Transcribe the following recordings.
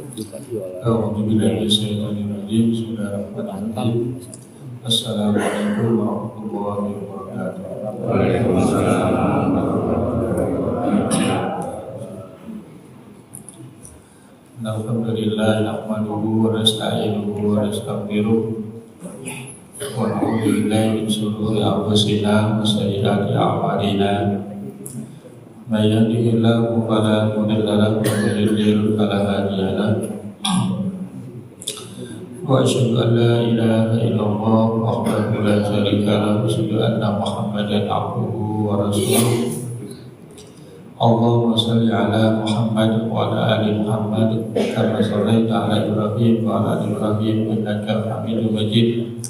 Bismillahirrahmanirrahim. Bismillahirrahmanirrahim. Assalamualaikum warahmatullahi wabarakatuh. Waalaikumsalam. Alhamdulillah nahmaduhu wa nasta'inuhu wa nastaghfiruh wa na'udzu billahi min shururi anfusina wa sayyiati a'malina. May yahdihillahu fala mudilla lahu wa may yudlil fala hadiya lahu. Wa asyhadu an la ilaha illallah wahdahu la syarika lahu wa asyhadu anna Muhammadan abduhu wa rasuluh. Allahumma shalli ala Muhammad wa ala ali Muhammad kama shallaita ala Ibrahim wa ala ali Ibrahim innaka Hamidum Majid.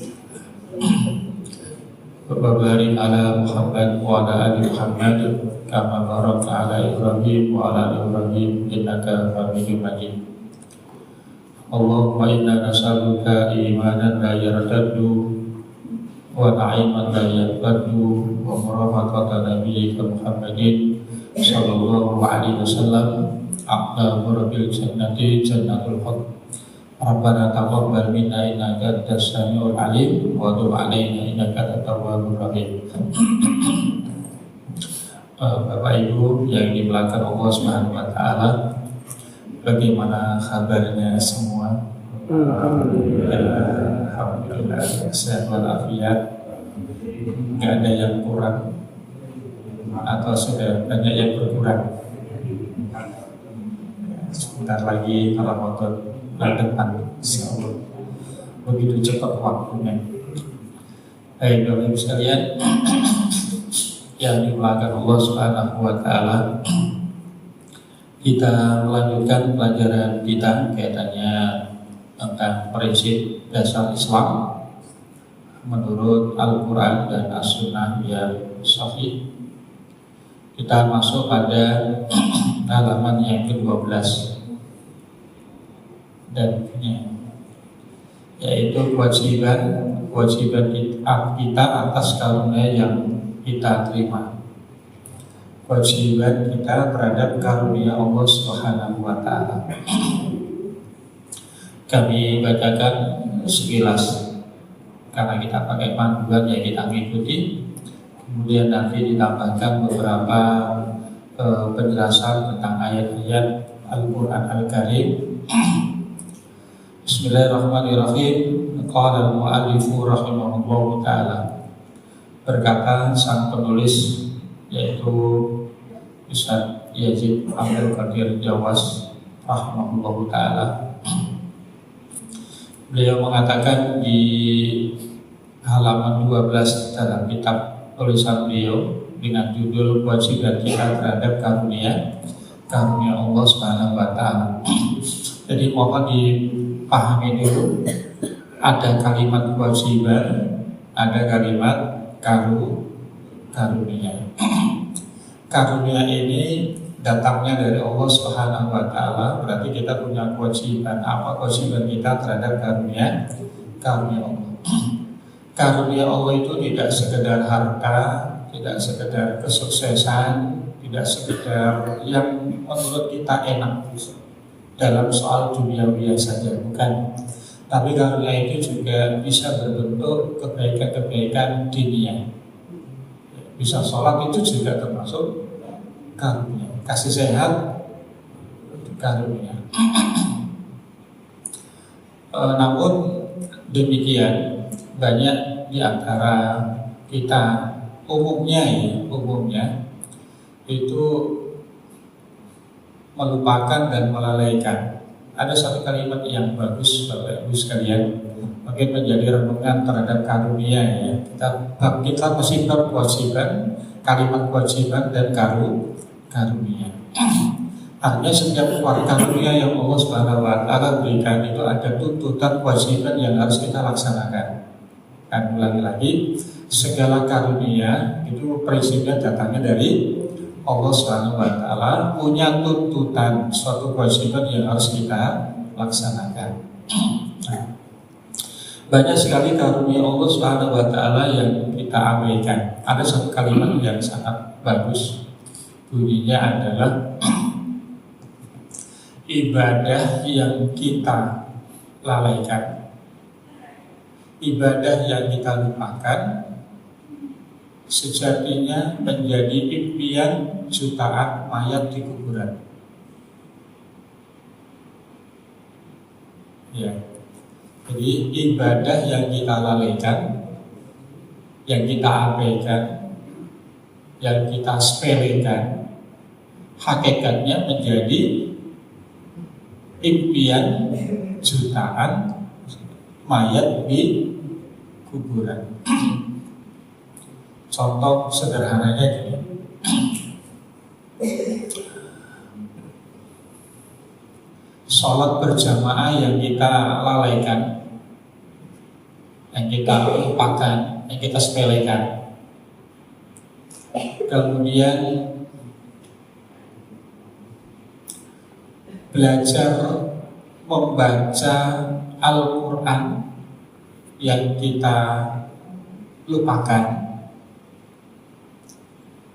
Wa barik ala Muhammad wa ala ali Muhammad kama barakta ala Ibrahim wa ala ali Ibrahim innaka Hamidum Majid. Allahumma inna nas'aluka imanan la yartaddu wa na'iman la yanfaddu wa murafaqata nabiyyika Muhammadin sallallahu alaihi wasallam aqda rabbil jannati jannatul haq. Rabbana taqabbal minna innaka antas samiul alim wa tub alaina innaka antat tawwabur rahim. Bapak Ibu yang dimuliakan Allah Subhanahu wa taala, bagaimana kabarnya semua? Alhamdulillah sehat walafiat, nggak ada yang kurang atau sudah banyak yang berkurang. Sebentar lagi Ramadan depan, insyaallah. Begitu cepat waktunya. Baik, Bapak Ibu sekalian yang dimuliakan Allah Subhanahu wa taala, kita melanjutkan pelajaran kita kaitannya tentang prinsip dasar Islam menurut Al-Quran dan As-Sunnah yang sahih. Kita masuk pada halaman yang ke-12 dan yaitu kewajiban kita atas karunia yang kita terima. Kewajiban kita terhadap karunia Allah Subhanahu wa taala. Kami bacakan sekilas karena kita pakai panduan yang kita ikuti. Kemudian nanti ditambahkan beberapa penjelasan tentang ayat-ayat Al-Quran Al-Karim. Bismillahirrahmanirrahim. Qala al-mu'allifu rahimahullahu ta'ala. Berkata sang penulis yaitu Ustaz Yazid Abdul Qadir Jawas rahimahullahu ta'ala. Beliau mengatakan di halaman 12 dalam kitab tulisan beliau dengan judul kewajiban kita terhadap karunia Allah Subhanahu wa taala. Jadi mohon dipahami dulu, ada kalimat kewajiban, ada kalimat karunia. Karunia ini datangnya dari Allah Subhanahu wa taala, berarti kita punya kewajiban. Apa kewajiban kita terhadap karunia Allah? Karunia Allah itu tidak sekedar harta, tidak sekedar kesuksesan, tidak sekedar yang menurut kita enak dalam soal duniawi saja, bukan. Tapi karunia itu juga bisa berbentuk kebaikan-kebaikan dunia. Bisa sholat itu juga termasuk karunia. Kasih sehat karunia. Namun demikian, banyak di antara kita umumnya itu melupakan dan melalaikan. Ada satu kalimat yang bagus Bapak Ibu sekalian, mungkin menjadi renungan terhadap karunia ya. Kita mesti kewajiban, kalimat kewajiban dan karunia. Artinya setiap karunia yang Allah Subhanahu wa taala berikan itu ada tuntutan kewajiban yang harus kita laksanakan. Dan ulangi lagi, segala karunia itu prinsipnya datangnya dari Allah Subhanahu wa taala, punya tuntutan suatu kewajiban yang harus kita laksanakan. Banyak sekali karunia Allah Subhanahu wa taala yang kita abaikan. Ada satu kalimat yang sangat bagus. Bunyinya adalah ibadah yang kita lalaikan, ibadah yang kita lupakan, sejatinya menjadi impian jutaan mayat di kuburan. Ya. Jadi ibadah yang kita lalaikan, yang kita abaikan, yang kita sepelekan, hakikatnya menjadi impian jutaan mayat di kuburan. Contoh sederhananya gini. Sholat berjamaah yang kita lalaikan, yang kita lupakan, yang kita sepelekan. Kemudian belajar membaca Al-Quran yang kita lupakan,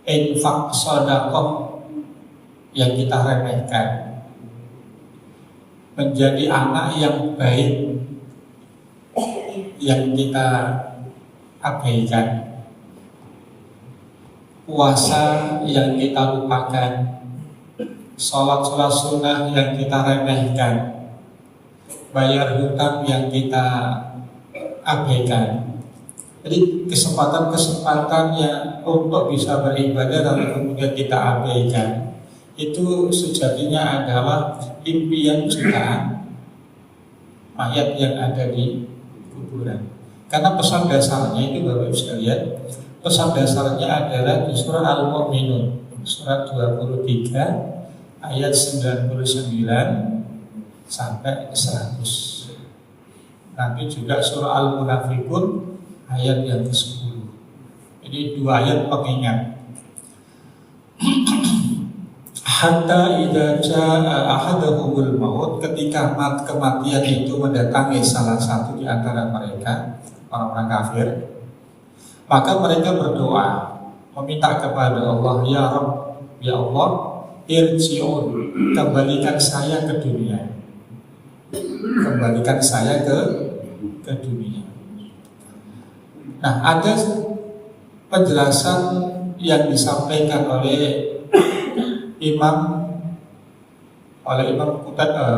infak sedekah yang kita remehkan, menjadi anak yang baik yang kita abaikan, puasa yang kita lupakan, sholat sunnah yang kita remehkan, bayar hutang yang kita abaikan. Jadi kesempatan-kesempatan yang untuk bisa beribadah lalu kemudian kita abaikan, itu sejatinya adalah impian jutaan mayat yang ada di kuburan. Karena pesan dasarnya itu Bapak Ibu sekalian, pesan dasarnya adalah di surah Al-Mu'minun, surat 23 ayat 99 sampai 100. Nanti juga surah Al-Munafiqun ayat yang ke-10. Jadi dua ayat pengingat. Hatta idza jaa ahaduhumul maut, ketika kematian itu mendatangi salah satu di antara mereka, orang-orang kafir, maka mereka berdoa meminta kepada Allah, ya Rabb, ya Allah, irji'un, kembalikan saya ke dunia. Kembalikan saya ke dunia. Nah, ada penjelasan yang disampaikan oleh Imam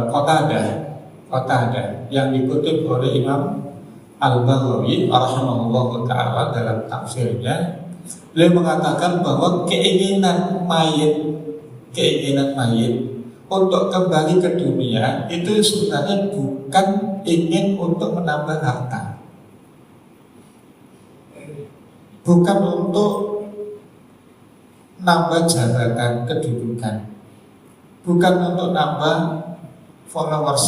Qatadah yang dikutip oleh Imam Al-Baghawi rahimahullah ta'ala dalam tafsirnya. Beliau mengatakan bahwa keinginan mayit untuk kembali ke dunia itu sebenarnya bukan ingin untuk menambah harta, bukan untuk nambah jabatan kedudukan, bukan untuk nambah followers,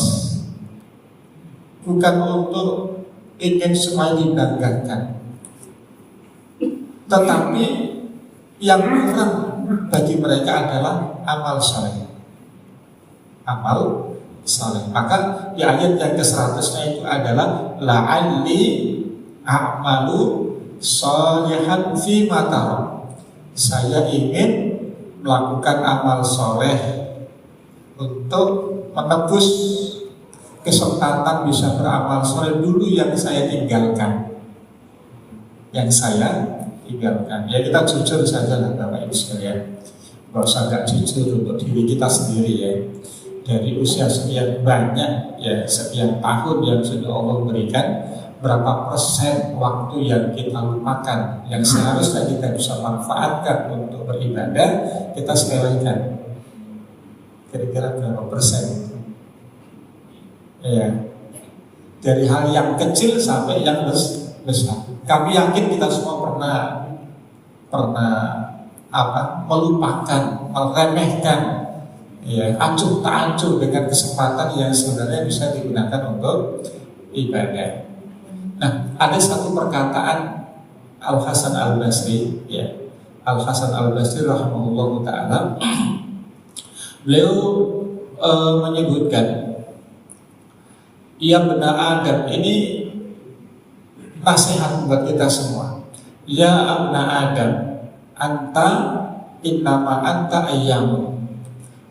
bukan untuk ingin semua dibanggakan, tetapi yang kurang bagi mereka adalah amal saleh. Amal saleh. Maka di ayat yang ke-100-nya itu adalah la'alli a'malu shalihan fi ma tarak. Saya ingin melakukan amal soleh untuk menebus kesempatan bisa beramal soleh dulu yang saya tinggalkan. Ya kita jujur saja lah Bapak Ibu sekalian. Gak usah gak jujur untuk diri kita sendiri ya. Dari usia sekian banyak ya, sekian tahun yang sudah Allah berikan, berapa persen waktu yang kita lupakan, yang seharusnya kita bisa manfaatkan untuk beribadah, kita sepelekan. Kira-kira berapa persen? Ya, dari hal yang kecil sampai yang besar. Kami yakin kita semua pernah melupakan, meremehkan, ya, acuh tak acuh dengan kesempatan yang sebenarnya bisa digunakan untuk ibadah. Nah, ada satu perkataan Al-Hasan Al-Basri, ya, Al-Hasan Al-Basri rahimahullah ta'ala. Beliau menyebutkan, ya benar Adam, ini nasihat buat kita semua. Ya abna Adam, anta innama anta ayyamun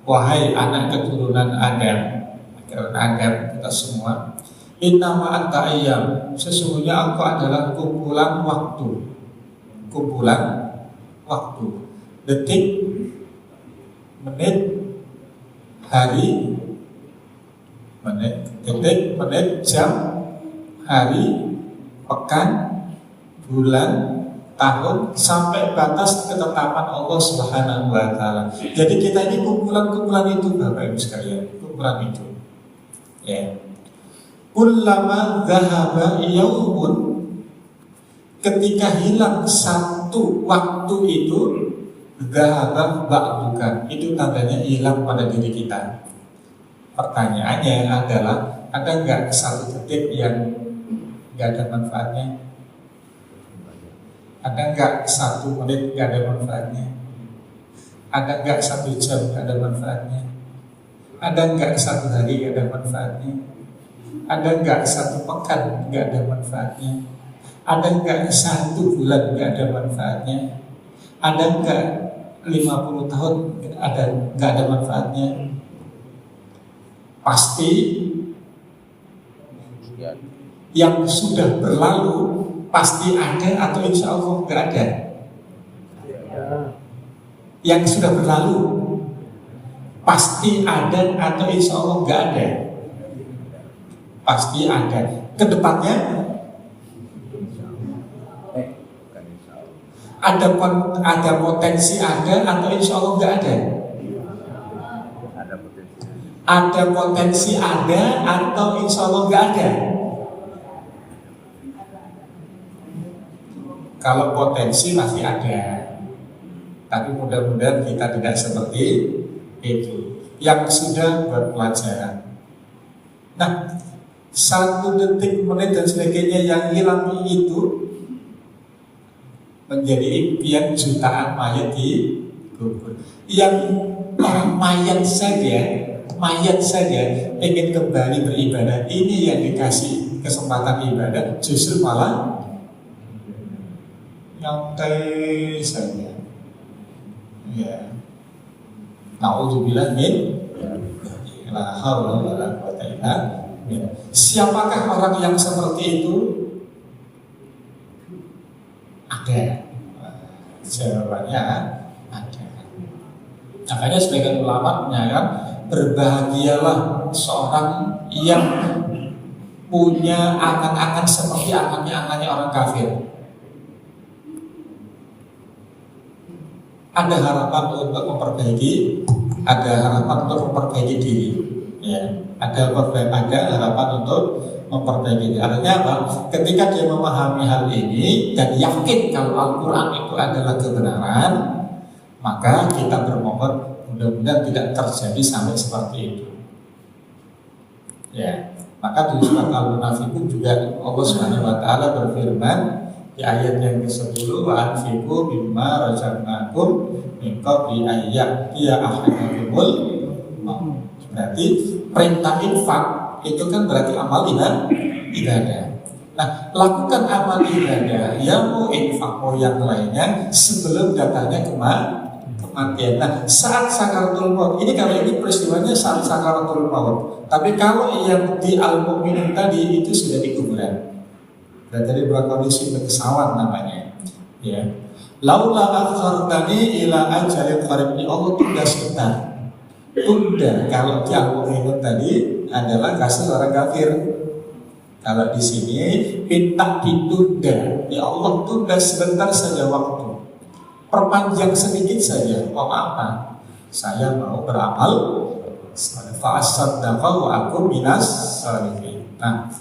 wahai anak keturunan Adam kita semua, innama anta ayyam, sesungguhnya engkau adalah kumpulan waktu, detik, menit, hari, detik, menit, jam, hari, pekan, bulan, tahun, sampai batas ketetapan Allah Subhanahu wa Ta'ala. Jadi kita ini kumpulan itu, Bapak Ibu sekalian, kumpulan itu. Ya. Kullama dhahaba yaumun, ketika hilang satu waktu itu, dhahaba ba'dukan, itu tandanya hilang pada diri kita. Pertanyaannya adalah, ada nggak satu detik yang nggak ada manfaatnya? Ada nggak satu menit nggak ada manfaatnya? Ada nggak satu jam nggak ada manfaatnya? Ada nggak satu hari nggak ada manfaatnya? Ada nggak satu pekan nggak ada manfaatnya? Ada nggak satu bulan nggak ada manfaatnya? Ada nggak 50 tahun nggak ada manfaatnya? Pasti yang sudah berlalu pasti ada atau insya Allah nggak ada. Yang sudah berlalu pasti ada atau insya Allah nggak ada. Pasti ada. Kedepannya ada potensi ada atau insya Allah nggak ada. Ada potensi ada atau insya Allah nggak ada. Kalau potensi masih ada, tapi mudah-mudahan kita tidak seperti itu. Yang sudah berpelajaran. Nah, satu detik, menit dan sebagainya yang hilang itu menjadi impian jutaan mayat di kubur. Yang orang mayat saja ingin kembali beribadah. Ini yang dikasih kesempatan ibadah, justru malah nyantai saja. Ya. Na'udzubillah min la haula wala quwwata illa billah. Siapakah orang yang seperti itu? Ada. Jawabannya ada. Makanya sebagian ulama menyatakan berbahagialah seorang yang punya angan-angan seperti angan-angannya orang kafir. Ada harapan untuk memperbaiki, ada harapan untuk memperbaiki diri, ya. Ada harapan untuk memperbaiki diri. Artinya apa? Ketika dia memahami hal ini dan yakin kalau Al-Quran itu adalah kebenaran, maka kita bermohon mudah-mudahan tidak terjadi sampai seperti itu. Ya, maka di surat Al-Munafiqun juga Allah Subhanahu wa Ta'ala berfirman di ayat yang ke-10, wa anfiqu mimma razaqnakum min qabli ayyatiya ahadakumul maut. Berarti perintah infak itu kan berarti amal ibadah. Nah, lakukan amal ibadah yang mau infak mau yang lainnya sebelum datangnya kematian. Nah, saat sakaratul maut, ini kalau ini peristiwanya saat sakaratul maut. Tapi kalau yang di Al-Mu'minun tadi itu sudah di kuburan. Dan tadi berkondisi berkesawan namanya, ya. Laula akhartani ila ajalin qarib, ini Allah tunda sebentar. Tunda kalau di Al-Mu'minun tadi adalah kasih orang kafir. Kalau di sini minta ditunda, ya Allah tunda sebentar saja waktu. Perpanjang sedikit saja. Mau apa? Saya mau beramal fa'asaddaqa wa aku minas sholihin. Nah,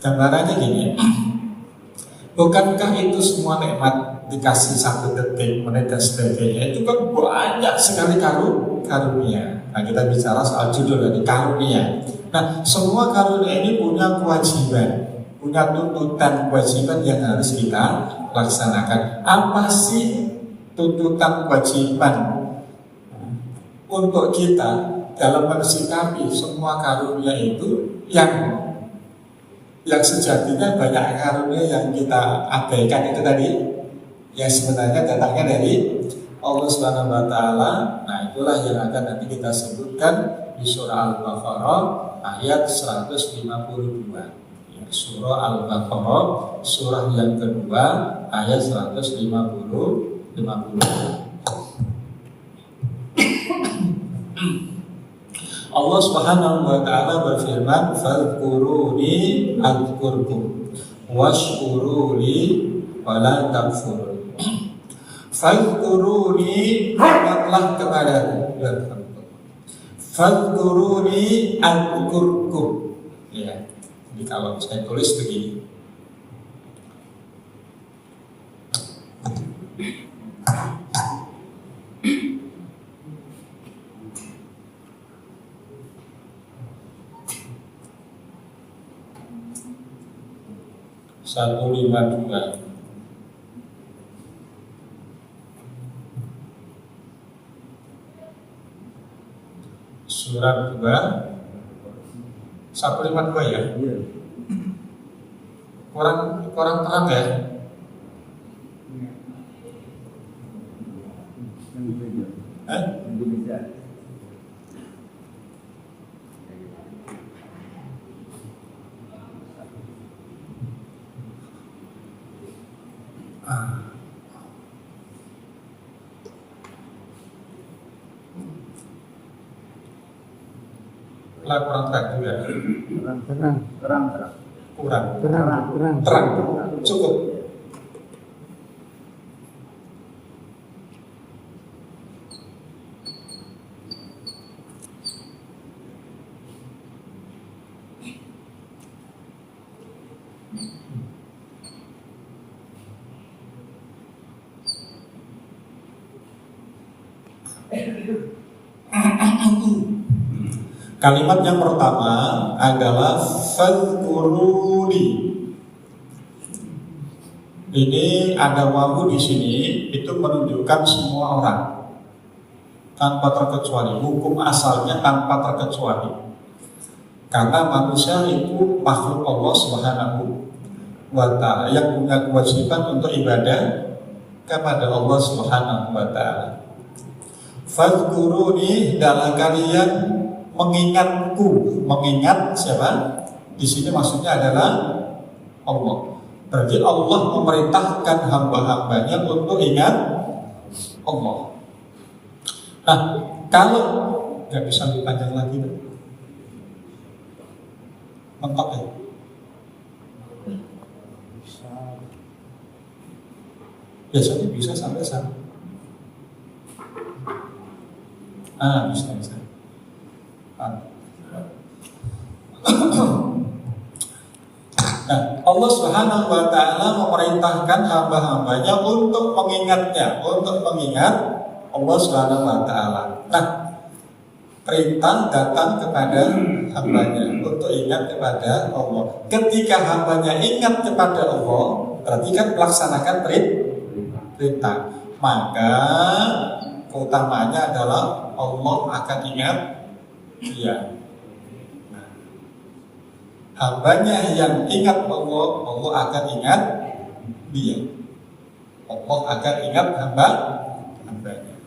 gambarannya gini. Bukankah itu semua nikmat dikasih satu detik, menit dan sebagainya? Itu kan banyak sekali karunia. Nah, kita bicara soal judul dari karunia. Nah, semua karunia ini punya kewajiban, punya tuntutan kewajiban yang harus kita laksanakan. Apa sih tuntutan kewajiban untuk kita dalam mensikapi semua karunia itu yang sejatinya banyak karunia yang kita abaikan itu tadi, yang sebenarnya datangnya dari Allah Subhanahu wa taala. Nah, itulah yang akan nanti kita sebutkan di surah Al-Baqarah ayat 152. Ya, surah Al-Baqarah surah yang kedua ayat 150. Allah Subhanahu wa taala berfirman, "Fadhkuruni adzkurkum washkuruli wala takfurun." Fadhkuruni, ingatlah kepadaku. Fadhkuruni adzkurkum. Ya. Jadi kalau saya tulis begini. Satu lima dua. Surat 2 152 ya. Kurang terang ya. Kurang terang juga. Terang. Cukup. Kalimat yang pertama adalah fadhkuruni. Ini ada wawu di sini, itu menunjukkan semua orang tanpa terkecuali. Hukum asalnya tanpa terkecuali. Karena manusia itu makhluk Allah Subhanahu wa ta'ala yang punya kewajiban untuk ibadah kepada Allah Subhanahu wa ta'ala. Fadhkuruni, dalam kalian mengingatku. Mengingat siapa? Di sini maksudnya adalah Allah. Berarti Allah memerintahkan hamba-hambanya untuk ingat Allah. Nah, kalau nggak bisa lebih panjang lagi, mentok ya. Biasanya bisa sampai sana. Bisa. Nah, Allah Subhanahu wa ta'ala memerintahkan hamba-hambanya untuk mengingatnya, untuk mengingat Allah Subhanahu wa ta'ala. Nah, perintah datang kepada hambanya untuk ingat kepada Allah. Ketika hambanya ingat kepada Allah, berarti kan melaksanakan perintah. Maka keutamanya adalah Allah akan ingat dia. Hambanya yang ingat Allah, Allah akan ingat dia. Allah akan ingat hambanya.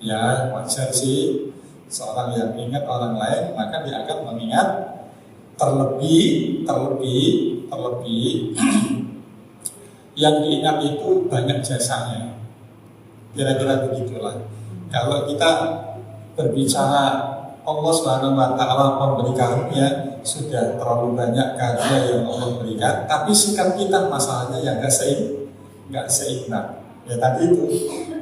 Ya, wajar sih seorang yang ingat orang lain, maka dia akan mengingat terlebih yang diingat itu banyak jasanya. Kira-kira begitulah. Kalau kita berbicara Allah Subhanahu wa ta'ala memberi karunia, sudah terlalu banyak karunia yang Allah berikan, tapi sikap kita masalahnya yang nggak seimbang. Ya tadi itu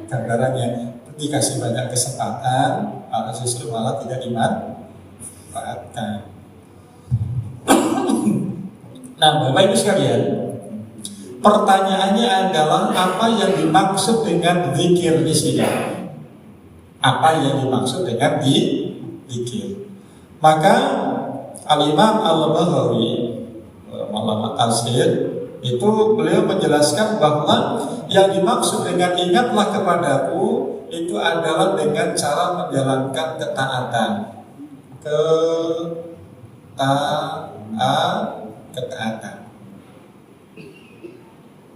gambarannya, dikasih banyak kesempatan, malah justru malah tidak dimanfaatkan. Nah, Bapak Ibu sekalian, pertanyaannya adalah apa yang dimaksud dengan zikir di sini? Apa yang dimaksud dengan zikir? Maka Al-Imam Al-Baghawi, ulama tafsir, itu beliau menjelaskan bahwa yang dimaksud dengan ingatlah kepadaku itu adalah dengan cara menjalankan ketaatan. Ketaatan.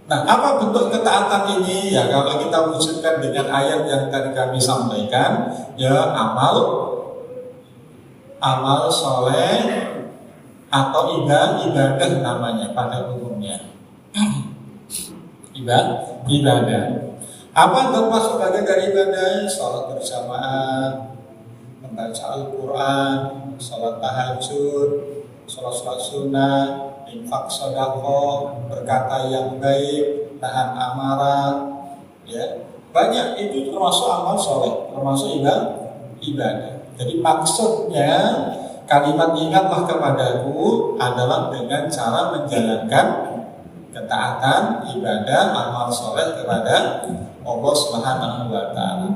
Nah, apa bentuk ketaatan ini? Ya, kalau kita wujudkan dengan ayat yang tadi kami sampaikan, ya amal soleh atau ibadah namanya pada umumnya. Ibadah. Apa termasuk bagian dari ibadah? Sholat berjamaah, membaca Al-Quran, sholat tahajud, sholat sunnah, infak sedekah, berkata yang baik, tahan amarah, ya banyak itu termasuk amal soleh, termasuk ibadah. Jadi maksudnya kalimat ingatlah kepadaku adalah dengan cara menjalankan ketaatan, ibadah, amal soleh kepada Allah Subhanahu wa Ta'ala.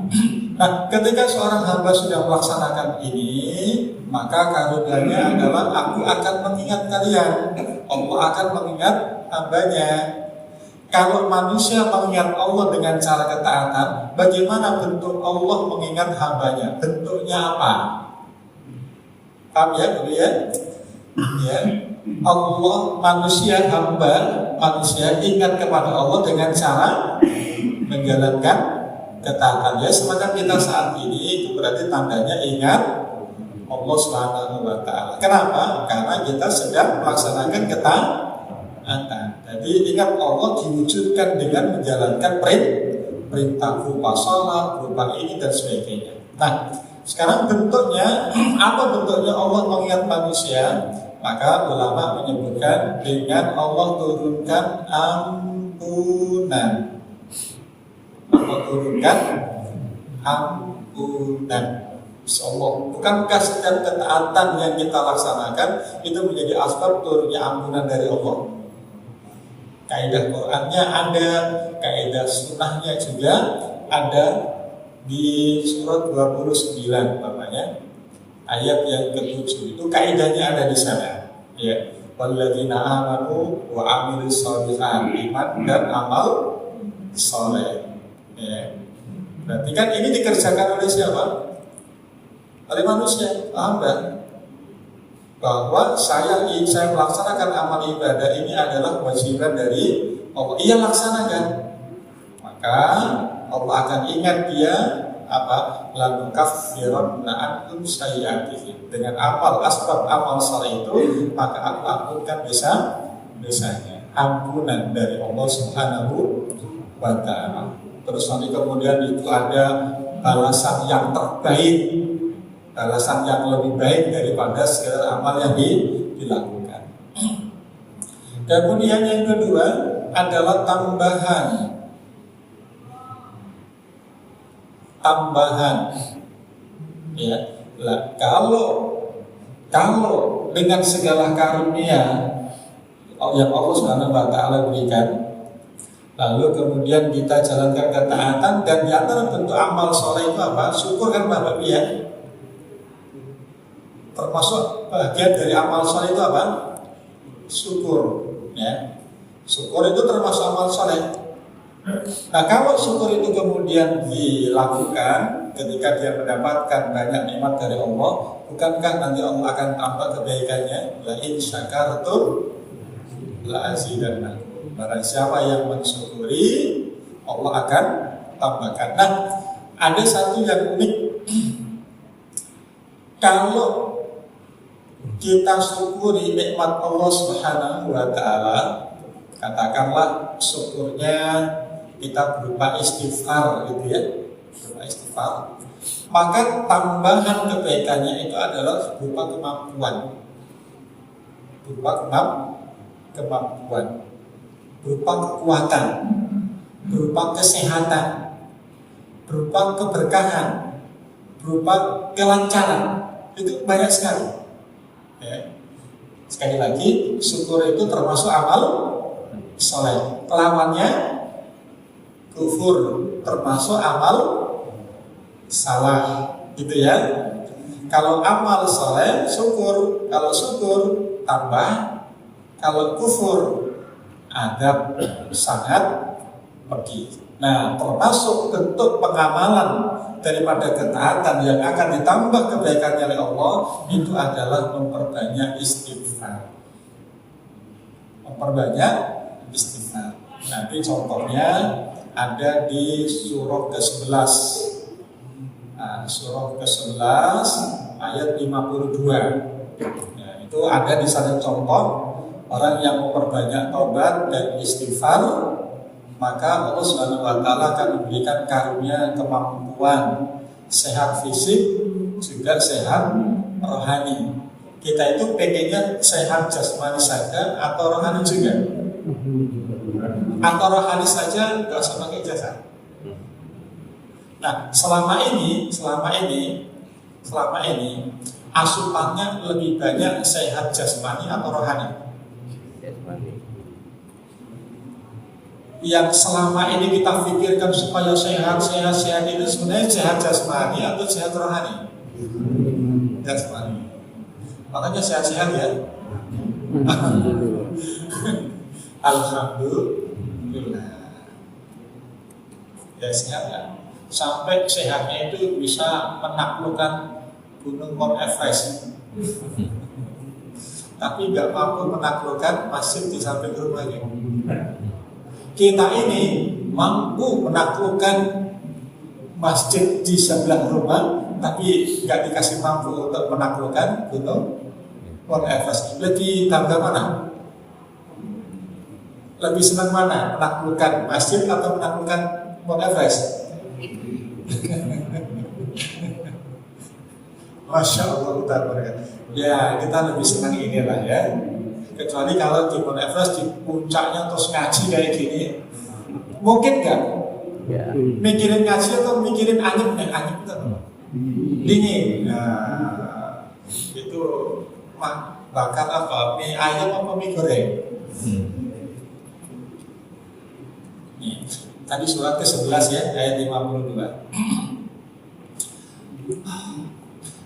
Nah, ketika seorang hamba sudah melaksanakan ini, maka karunia adalah aku akan mengingat kalian. Allah akan mengingat hambanya. Kalau manusia mengingat Allah dengan cara ketaatan, bagaimana bentuk Allah mengingat hambanya? Bentuknya apa? Paham ya, ya? Ya. Allah, manusia, hamba, manusia ingat kepada Allah dengan cara menjalankan ketaatan. Ya, semacam kita saat ini itu berarti tandanya ingat Allah Subhanahu wa Ta'ala. Kenapa? Karena kita sedang melaksanakan ketaatan. Jadi ingat Allah diwujudkan dengan menjalankan perintah berupa salat, berupa ini dan sebagainya. Nah, sekarang bentuknya apa bentuknya Allah mengingat manusia? Maka ulama menyebutkan dengan Allah turunkan ampunan. Allah turunkan ampunan. Allah, bukankah setiap ketaatan yang kita laksanakan itu menjadi asbab turunnya ampunan dari Allah? Kaidah Qur'annya ada, kaidah sunnahnya juga ada di surat 29 namanya. Ayat yang ke-7 itu kaidahnya ada di sana. Ya, walladzina amanu wa amilus sholihat, iman dan amal saleh. Ya. Berarti kan ini dikerjakan oleh siapa? Oleh manusia, hamba. Bahwa saya melaksanakan amal ibadah ini adalah kewajiban dari Allah. Ia laksanakan. Maka Allah akan ingat dia apa? Lalu kafirun na'akum sayyi'atihim. Dengan asbab amal saleh itu, maka aku ampunkan dosanya. Ampunan dari Allah Subhanahu wa Ta'ala. Terus nanti kemudian itu ada balasan yang terbaik, balasan yang lebih baik daripada segala amal yang dilakukan. Kemudian yang kedua adalah tambahan. Ya, kalau dengan segala karunia yang Allah Subhanahu wa Ta'ala berikan, lalu kemudian kita jalankan ketaatan, dan di antara bentuk amal soleh itu apa? Syukur kan Bapak Ibu ya? Termasuk bagian dari amal soleh itu apa? Syukur, ya. Syukur itu termasuk amal soleh. Nah, kalau syukur itu kemudian dilakukan ketika dia mendapatkan banyak nikmat dari Allah, bukankah nanti Allah akan tambah kebaikannya? La in syakartum la azidannakum. Barang siapa yang mensyukuri, Allah akan tambahkan. Nah, ada satu yang unik. Kalau kita syukuri nikmat Allah Subhanahu wa Ta'ala, katakanlah syukurnya kita berupa istighfar gitu ya, berupa istighfar, maka tambahan kebaikannya itu adalah berupa kemampuan, berupa kekuatan, berupa kesehatan, berupa keberkahan, berupa kelancaran. Itu banyak sekali ya. Sekali lagi, syukur itu termasuk amal soleh. Lawannya kufur, termasuk amal salah, gitu ya. Kalau amal soleh syukur, kalau syukur tambah, kalau kufur adab sangat pergi. Nah, termasuk bentuk pengamalan daripada ketaatan yang akan ditambah kebaikannya oleh Allah itu adalah memperbanyak istighfar. Memperbanyak istighfar. Nanti contohnya ada di surah ke-11. Surah ke-11 ayat 52. Nah, itu ada di sana contoh orang yang memperbanyak taubat dan istighfar, maka Allah Subhanahu wa taala akan memberikan karunia kemampuan sehat fisik juga sehat rohani. Kita itu pengennya sehat jasmani saja atau rohani juga? Atau rohani saja nggak usah pakai ijazah. Nah, selama ini asupannya lebih banyak sehat jasmani atau rohani? Yang selama ini kita pikirkan supaya sehat itu sebenarnya sehat jasmani atau sehat rohani? Jasmani. Makanya sehat-sehat ya. Alhamdulillah. Ya sehat ya. Sampai sehatnya itu bisa menaklukkan gunung Mount Everest. Tapi nggak mampu menaklukkan masjid di samping rumahnya. Kita ini mampu menaklukkan masjid di sebelah rumah, tapi nggak dikasih mampu untuk menaklukkan gunung Mount Everest. Lebih bangga mana? Lebih senang mana? Menaklukkan masjid atau menaklukkan Mount Everest? Masya Allah, ya kita lebih senang inilah ya. Kecuali kalau di Mount Everest di puncaknya terus ngaji kayak gini, mungkin nggak? Mikirin ngaji atau mikirin angin? Angin itu dingin. Nah, itu bakar apa? Mie ayam apa mie goreng? Tadi surat ke-11 ya, ayat 52.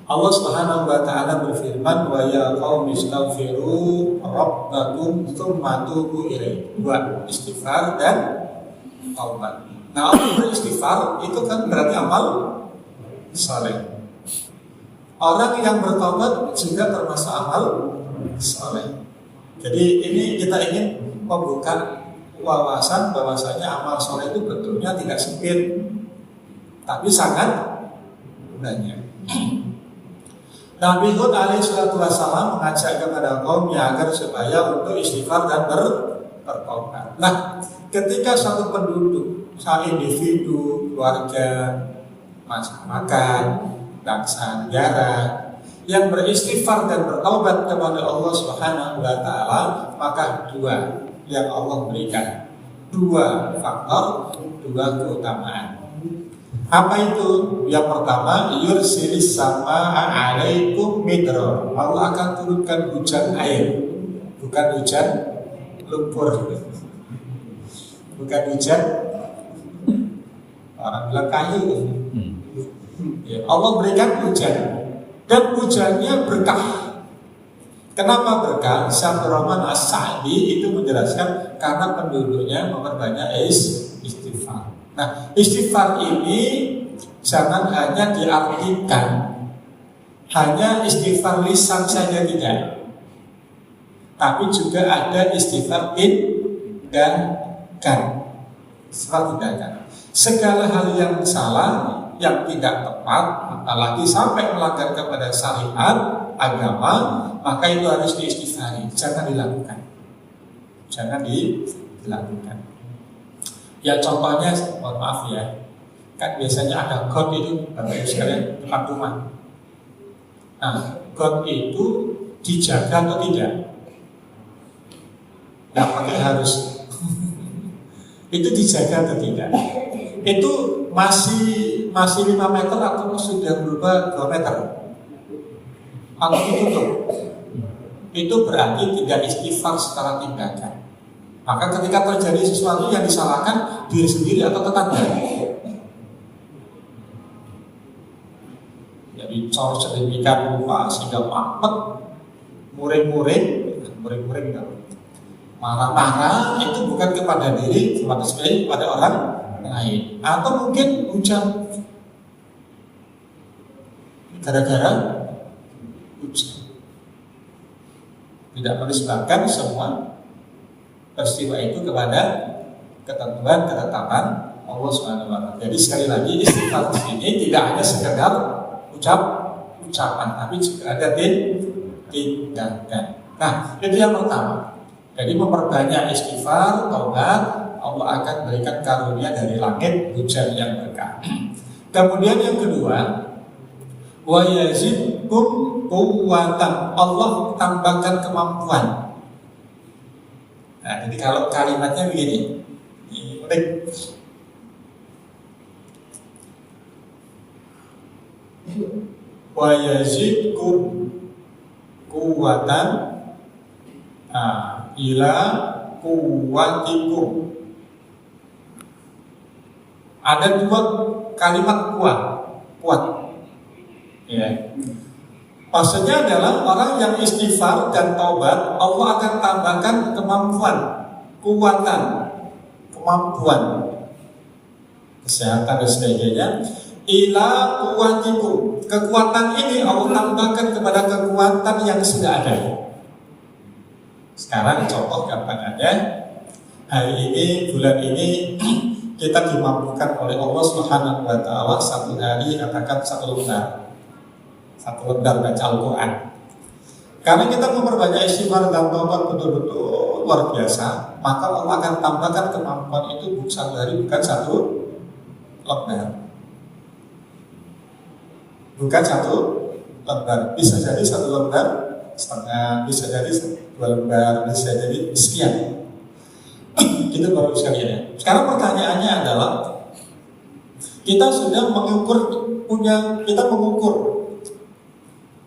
Allah Subhanahu wa taala berfirman, wa ya qaumi istaghfiru rabbakum tsumma tubu ilaihi. Dua, istighfar dan taubat. Nah, orang beristighfar itu kan berarti amal saleh. Orang yang bertaubat juga termasuk amal saleh. Jadi ini kita ingin membuka wawasan bahwasanya amal saleh itu betulnya tidak sempit, tapi sangat banyak. Nabi Hud alaihissalatu wassalam mengajak kepada kaumnya agar supaya untuk istighfar dan bertaubat. Nah, ketika satu penduduk, satu individu, keluarga, masyarakat, bangsa, negara yang beristighfar dan bertaubat kepada Allah Subhanahu wa taala, maka dua yang Allah berikan, dua faktor, dua keutamaan. Apa itu? Yang pertama, yursilis sama'a alaikum midra. Allah akan turunkan hujan air, bukan hujan lumpur, bukan hujan orang bilang kayu. Ya, Allah berikan hujan dan hujannya berkah. Kenapa berkah? Syaikhul Rahman As-Sa'di itu menjelaskan karena penduduknya memperbanyak istighfar. Nah, istighfar ini jangan hanya diartikan hanya istighfar lisan saja tidak, tapi juga ada istighfar tindakan. Tindakan. Segala hal yang salah, yang tidak tepat, apalagi sampai melanggar kepada syariat agama, maka itu harus diistighfari, jangan dilakukan. Jangan dilakukan. Ya contohnya, mohon maaf ya, kan biasanya ada got itu, Bapak Ibu sekalian, depan rumah. Nah, got itu dijaga atau tidak? Tidak pakai harus. Itu dijaga atau tidak? Itu masih 5 meter atau sudah berubah 2 meter? Atau ditutup? Itu berarti tidak istighfar secara tindakan. Maka ketika terjadi sesuatu yang disalahkan diri sendiri atau tetangga, jadi cor sedemikian rupa sehingga mampet, muring-muring marah-marah itu bukan kepada diri, kepada orang lain, atau mungkin hujan gara-gara hujan. Tidak menisbahkan semua peristiwa itu kepada ketentuan, ketetapan Allah Subhanahu wa taala. Jadi sekali lagi istighfar di sini tidak hanya sekedar ucapan, tapi juga ada tindakan. Nah, itu yang pertama. Jadi memperbanyak istighfar, taubat, Allah akan berikan karunia dari langit, hujan yang berkah. Kemudian yang kedua, wa yazidkum quwwatan, Allah tambahkan kemampuan. Nah, jadi kalau kalimatnya begini, unik. Wa yazidkum quwwatan ila quwwatikum. Ada dua kalimat kuat. Ya. Maksudnya adalah orang yang istighfar dan taubat, Allah akan tambahkan kemampuan, kemampuan, kesehatan dan sebagainya. Ila quwwatikum. Kekuatan ini Allah tambahkan kepada kekuatan yang sudah ada. Sekarang contoh gampangannya, hari ini, bulan ini kita dimampukan oleh Allah Subhanahu wa taala satu hari katakan satu lembar baca Al-Quran. Karena kita memperbanyak istighfar dan taubat betul-betul luar biasa, maka Allah akan tambahkan kemampuan itu satu hari bukan satu lembar. Bukan satu lembar, bisa jadi satu lembar setengah, bisa jadi 2 lembar, bisa jadi sekian. Itu baru sekalian ya. Sekarang pertanyaannya adalah kita sudah mengukur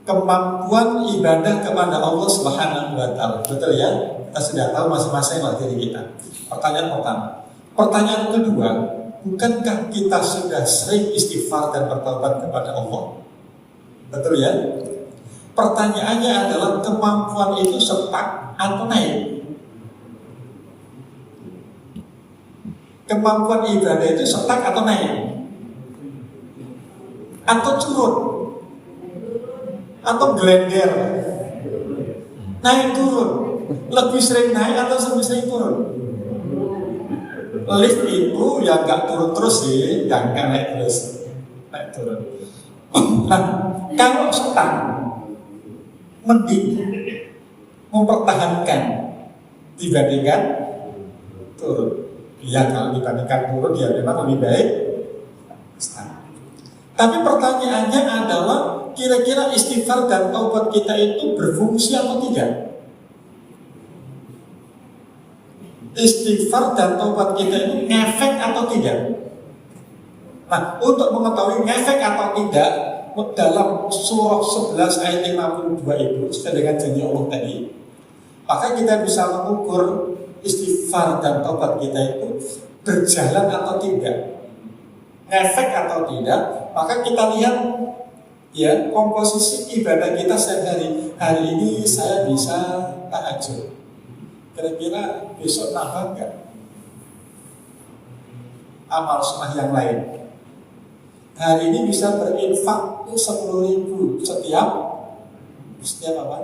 kemampuan ibadah kepada Allah Subhanahu wa taala. Betul ya? Kita sudah tahu masing-masing lah diri kita. Pertanyaan pertama. Pertanyaan kedua, bukankah kita sudah sering istighfar dan bertaubat kepada Allah? Betul ya? Pertanyaannya adalah kemampuan itu stuck atau naik? Kemampuan ibadah itu stuck atau naik? Atau turun? Atau blender? Naik turun? Lebih sering naik atau lebih sering turun? Lift itu ya gak turun terus sih, yang gak naik terus, naik turun. Nah, kalau stuck, mending mempertahankan dibandingkan turun. Ya kalau dibandingkan turun ya memang lebih baik stuck. Tapi pertanyaannya adalah kira-kira istighfar dan taubat kita itu berfungsi atau tidak? Istighfar dan taubat kita itu ngefek atau tidak? Nah, untuk mengetahui ngefek atau tidak, dalam surah 11 ayat 52 itu sesuai dengan janji Allah tadi, maka kita bisa mengukur istighfar dan taubat kita itu berjalan atau tidak, ngefek atau tidak. Maka kita lihat ya komposisi ibadah kita sehari. Hari ini saya bisa tahajud, kira-kira besok nambah enggak amal sunnah yang lain? Hari ini bisa berinfak 10.000 setiap apa?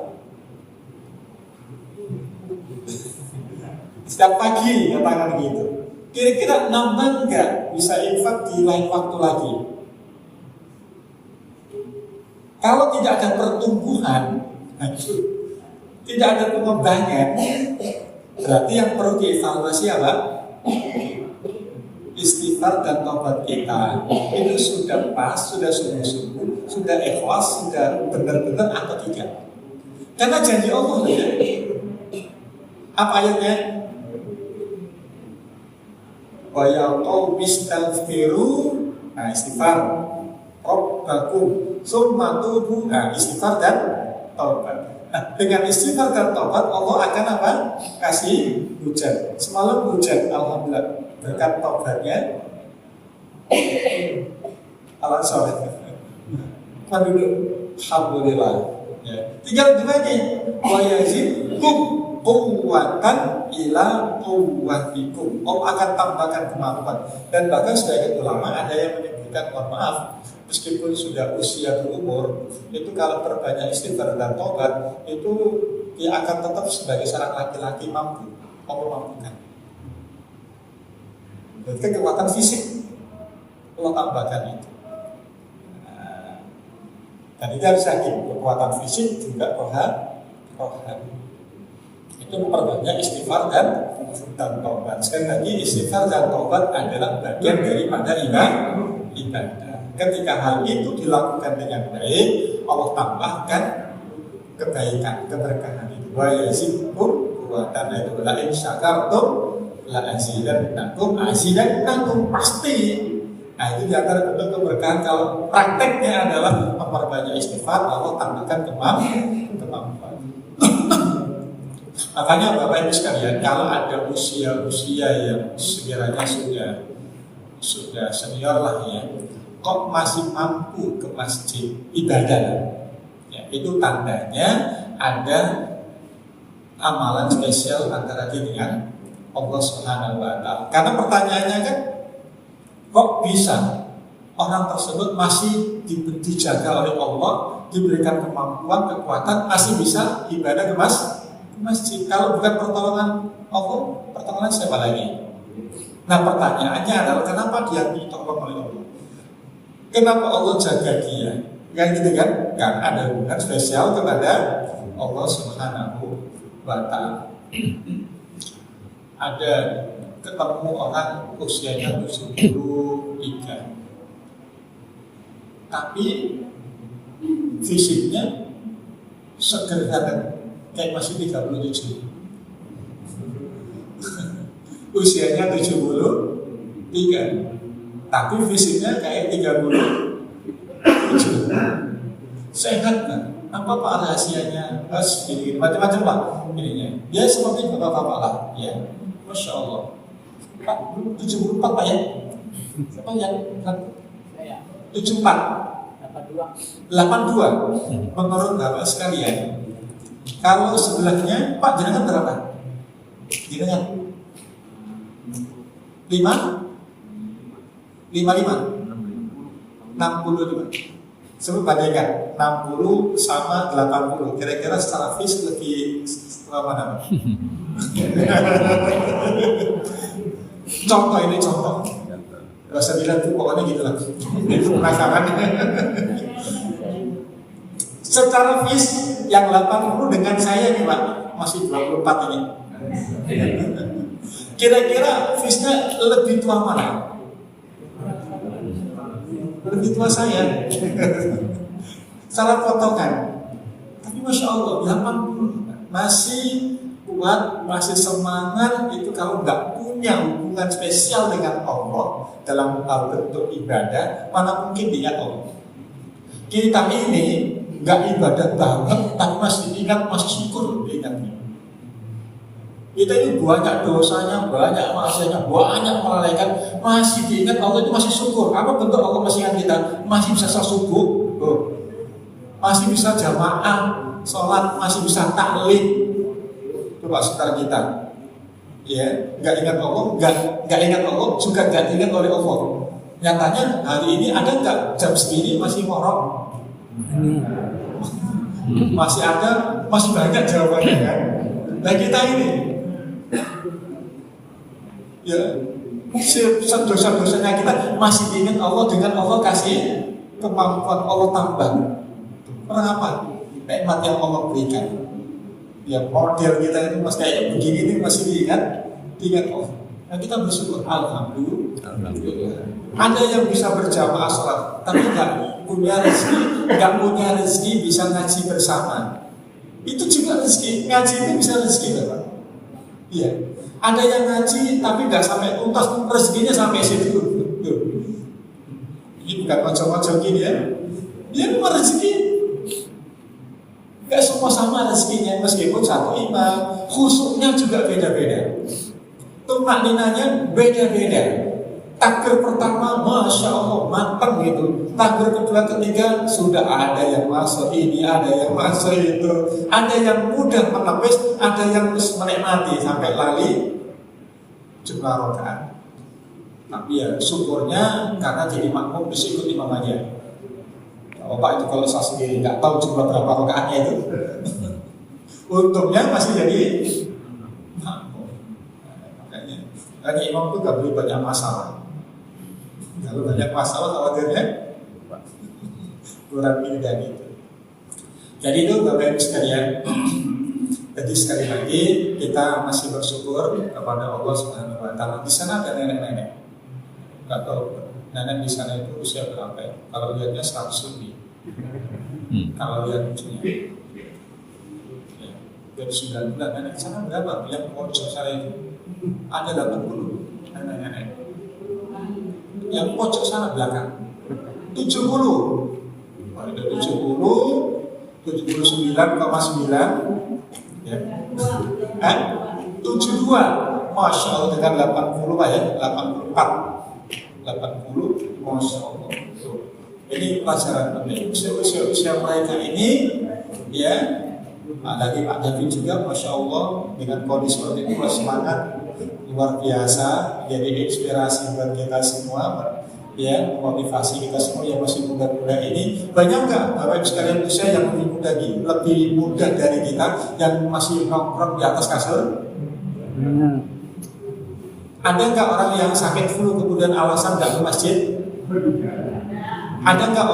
Setiap pagi, katakan begitu. Kira-kira nambah enggak bisa infak di lain waktu lagi? Kalau tidak ada pertumbuhan, tidak ada pengembangan, berarti yang perlu dievaluasi apa? Istighfar dan taubat kita itu sudah pas, sudah sungguh-sungguh, sudah ikhlas, sudah benar-benar atau tidak? Karena janji Allah ya. Apa ayatnya? Wa yaqul bistaghfiru, nah istighfar, rabbakum summa tubu, nah istighfar dan taubat. Nah, dengan istighfar dan taubat Allah akan apa? Kasih hujan. Semalam hujan, alhamdulillah. Berkat taubatnya Allah sholat dulu, alhamdulillah ya. Tinggal lagi wa yazidkum quwwatan ila quwwatikum. Allah akan tambahkan kemampuan. Dan bahkan sebagian ulama ada yang menyebutkan, mohon maaf, meskipun sudah usia berumur, itu kalau berbanyak istighfar dan taubat, itu dia akan tetap sebagai seorang laki-laki mampu. Allah mampukan. Berarti kekuatan fisik Allah tambahkan itu. Dan itu harus yakin, kekuatan fisik juga rohani. Itu memperbanyak istighfar dan taubat. Sekali lagi, istighfar dan taubat adalah bagian daripada ibadah. Ketika hal itu dilakukan dengan baik, Allah tambahkan kebaikan, keberkahan itu. Wa yazidkum quwwatan, itu la in syakartum la azidannakum, pasti. Nah, itu diantara bentuk keberkahan. Kalau prakteknya adalah memperbanyak istighfar, Allah tambahkan kemampuan. Makanya Bapak Ibu sekalian, kalau ada usia yang sekiranya sudah senior lah ya, kok masih mampu ke masjid ibadah, ya, itu tandanya ada amalan spesial antara dia dengan Allah Subhanahu wa Ta'ala. Karena pertanyaannya kan, kok bisa orang tersebut masih dijaga oleh Allah, diberikan kemampuan, kekuatan, masih bisa ibadah ke masjid? Kalau bukan pertolongan Allah, pertolongan siapa lagi? Nah, pertanyaannya adalah kenapa dia ditolong oleh Allah? Kenapa Allah jaga dia? Kan gitu kan? Karena ada hubungan spesial kepada Allah Subhanahu wa Ta'ala. Ada ketemu orang usianya 73, tapi fisiknya seger banget, kayak masih 37. Usianya 73, tapi fisiknya kayak 37. Sehat kan? Apa Pak rahasianya? Macam-macam Pak ininya. Dia seperti bapak-bapak lah, ya. Masya Allah. Pak, 74 Pak ya? Siapa yang? 74 82. Menurut Bapak sekalian, kalau sebelahnya Pak jenengan berapa? Jenengan 65. Sebut bandingkan 60 sama 80. Kira-kira secara fisik lebih mana? Contoh. Gak usah bilang tuh, pokoknya gitu lah. Itu penasaran. Secara fisik yang 80 dengan saya nih Pak, masih 24 ini. Kira-kira fisiknya lebih tua mana? Lebih tua saya. Salah potongan. Tapi Masya Allah 80 masih kuat, masih semangat. Itu kalau nggak punya hubungan spesial dengan Allah dalam hal bentuk ibadah, mana mungkin diingat Allah. Kita ini nggak ibadah banget, tapi masih ingat, masih syukur diingatnya. Kita ini banyak dosanya, banyak maksiatnya, banyak malaikat, masih diingat Allah itu masih syukur. Apa bentuk Allah masih ingat kita? Masih bisa subuh, masih bisa jamaah, sholat, masih bisa taklid. Coba sekitar kita, ya, nggak ingat Allah, nggak ingat Allah, juga nggak ingat oleh Allah. Nyatanya hari ini ada nggak jam segini masih ngorok? Masih ada, masih banyak jawabannya kan? Nah kita ini, ya, dosa-dosanya kita masih ingat Allah, dengan Allah kasih kemampuan, Allah tambah. Kenapa? Nikmat yang Allah berikan. Ya model kita itu masih kayak begini ini masih diingat Allah. Nah kita bersyukur, alhamdulillah. Ada yang bisa berjamaah sholat, tapi nggak punya rezeki bisa ngaji bersama. Itu juga rezeki, ngaji itu bisa rezeki, Pak. Iya. Ada yang ngaji tapi nggak sampai tuntas, rezekinya sampai situ. Ini bukan macam-macam gini ya. Dia memang rezeki. Gak semua sama rezekinya, meskipun satu imam, khusuknya juga beda-beda. Tumakninanya beda-beda. Takbir pertama, Masya Allah, mantap gitu. Takbir kedua, ketiga, sudah ada yang masuk ini, ada yang masuk itu. Ada yang mudah menepis, ada yang menikmati sampai lali jumlah rakaat. Tapi ya syukurnya karena jadi makmum bisa ikut imam aja. Bapak itu kalau saya sendiri nggak tahu jumlah berapa rakaatnya itu. Untungnya masih jadi makmum. Makanya Makanya imam itu gak boleh banyak masalah. Kalau banyak masalah khawatirnya kurang ini dan itu. Jadi itu Bapak Ibu sekalian. Jadi sekali lagi kita masih bersyukur kepada Allah Subhanahu Wa Taala. Di sana ada nenek-nenek. Gak tahu nenek di sana itu usia berapa ya? Kalau lihatnya 100 lebih. Kalau lihat lucunya, ya, dari 9 bulan nenek di sana berapa? Yang pojok saya itu ada 80 nenek-nenek. Yang pojok sana belakang 70. Ada 79,9 ya. 72, Masya Allah dengan 80 Pak ya, 80, Masya Allah. Ini pelajaran penting. Usia mereka ini ya, lagi Pak David juga Masya Allah dengan kondisi seperti itu semangat luar biasa, jadi inspirasi buat kita semua ya, motivasi kita semua yang masih muda-muda ini. Banyak nggak Bapak Ibu sekalian usia yang lebih muda dari kita yang masih nongkrong di atas kasur? Ada nggak orang yang sakit flu kemudian alasan nggak ke masjid? Ada nggak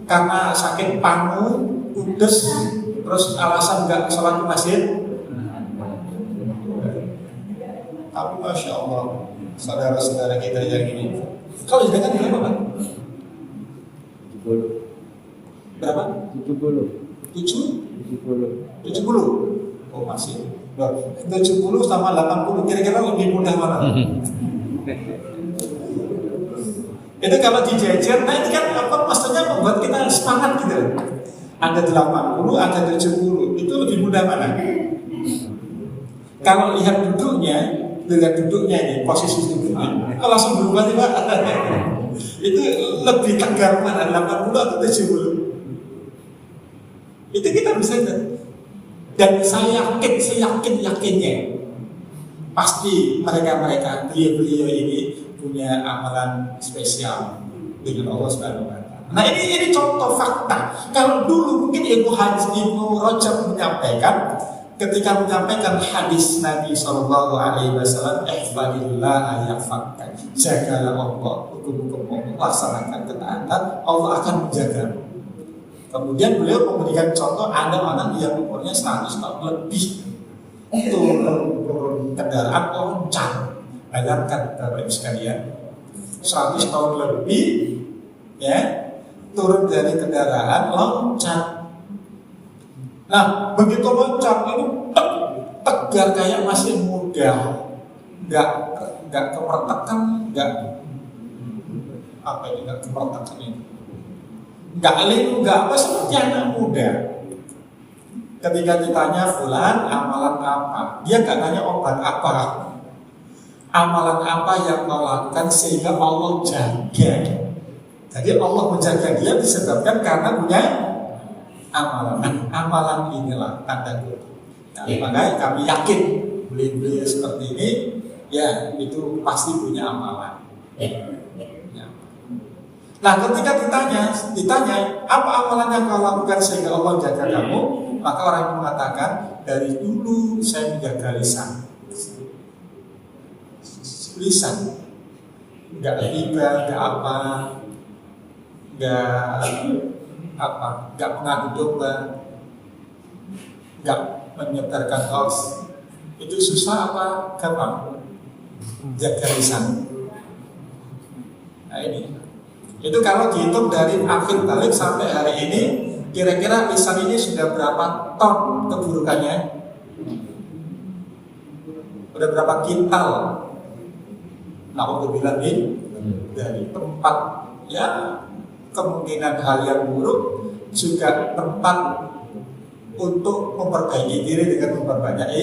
karena sakit panu, udes, terus alasan nggak sholat ke masjid? Tapi Masya Allah, saudara-saudara kita yang ini, kalau jenengan berapa Pak? 70. Berapa? 70. Oh masih. 70 sama 80 kira-kira lebih mudah mana? Itu kalau dijejer, nah ini kan apa maksudnya membuat kita semangat gitu. Ada 80, ada 70, itu lebih mudah mana? Kalau lihat duduknya ini, posisi duduknya, langsung berubah nih Pak. Itu lebih tegar mana, 80 atau 70? Itu kita bisa lihat. Dan saya yakinnya pasti mereka beliau ini punya amalan spesial dengan Allah Subhanahu Wa Taala. Nah ini contoh fakta. Kalau dulu mungkin Ibnu Rajab menyampaikan, ketika menyampaikan hadis Nabi Shallallahu Alaihi Wasallam, ihfadillah yahfadka, jagalah Allah, hukum-hukum Allah, laksanakan ketaatan, Allah akan menjaga. Kemudian beliau memberikan contoh ada orang yang umurnya 100 tahun lebih, turun kendaraan loncat. Bayangkan Bapak Ibu sekalian, 100 tahun lebih ya, turun dari kendaraan loncat. Nah begitu loncat itu tegar kayak masih muda, nggak kemertekan, nggak kemertekan ini, nggak linu, nggak apa, seperti anak muda. Ketika ditanya fulan amalan apa, dia nggak nanya obat apa, amalan apa yang kau lakukan sehingga Allah jaga. Jadi Allah menjaga dia disebabkan karena punya amalan. Amalan inilah tanda kutip. Nah, makanya kami yakin beliau seperti ini ya itu pasti punya amalan. Nah ketika ditanya apa amalan yang kau lakukan sehingga Allah jaga kamu, maka orang itu mengatakan dari dulu saya menjaga lisan, nggak riba, nggak mengadu domba, nggak menyebarkan hoax. Itu susah apa gampang? Jaga lisan. Nah ini. Itu kalau dihitung dari akhir balik sampai hari ini, kira-kira lisan ini sudah berapa ton keburukannya? Udah berapa kintal? Nah untuk bilang ini dari tempat ya kemungkinan hal yang buruk, juga tempat untuk memperbaiki diri dengan memperbanyak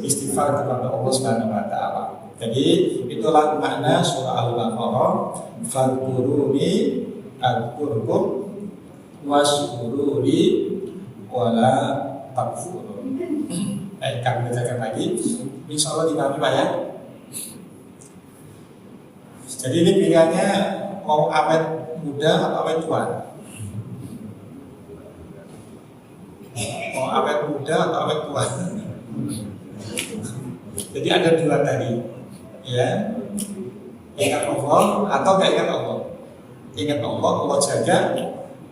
istighfar kepada Allah Subhanahu Wa Taala. Jadi itulah makna surah Al-Baqarah, fadkuruni adkurkum washkuruli wala takfurun. Kami bacakan lagi, insya Allah dipahami Pak ya. Jadi ini pilihannya mau awet muda atau awet tua? Mau awet muda atau awet tua? Jadi ada dua tadi. Ya, ingat Allah atau nggak ingat Allah? Ingat Allah, Allah jaga.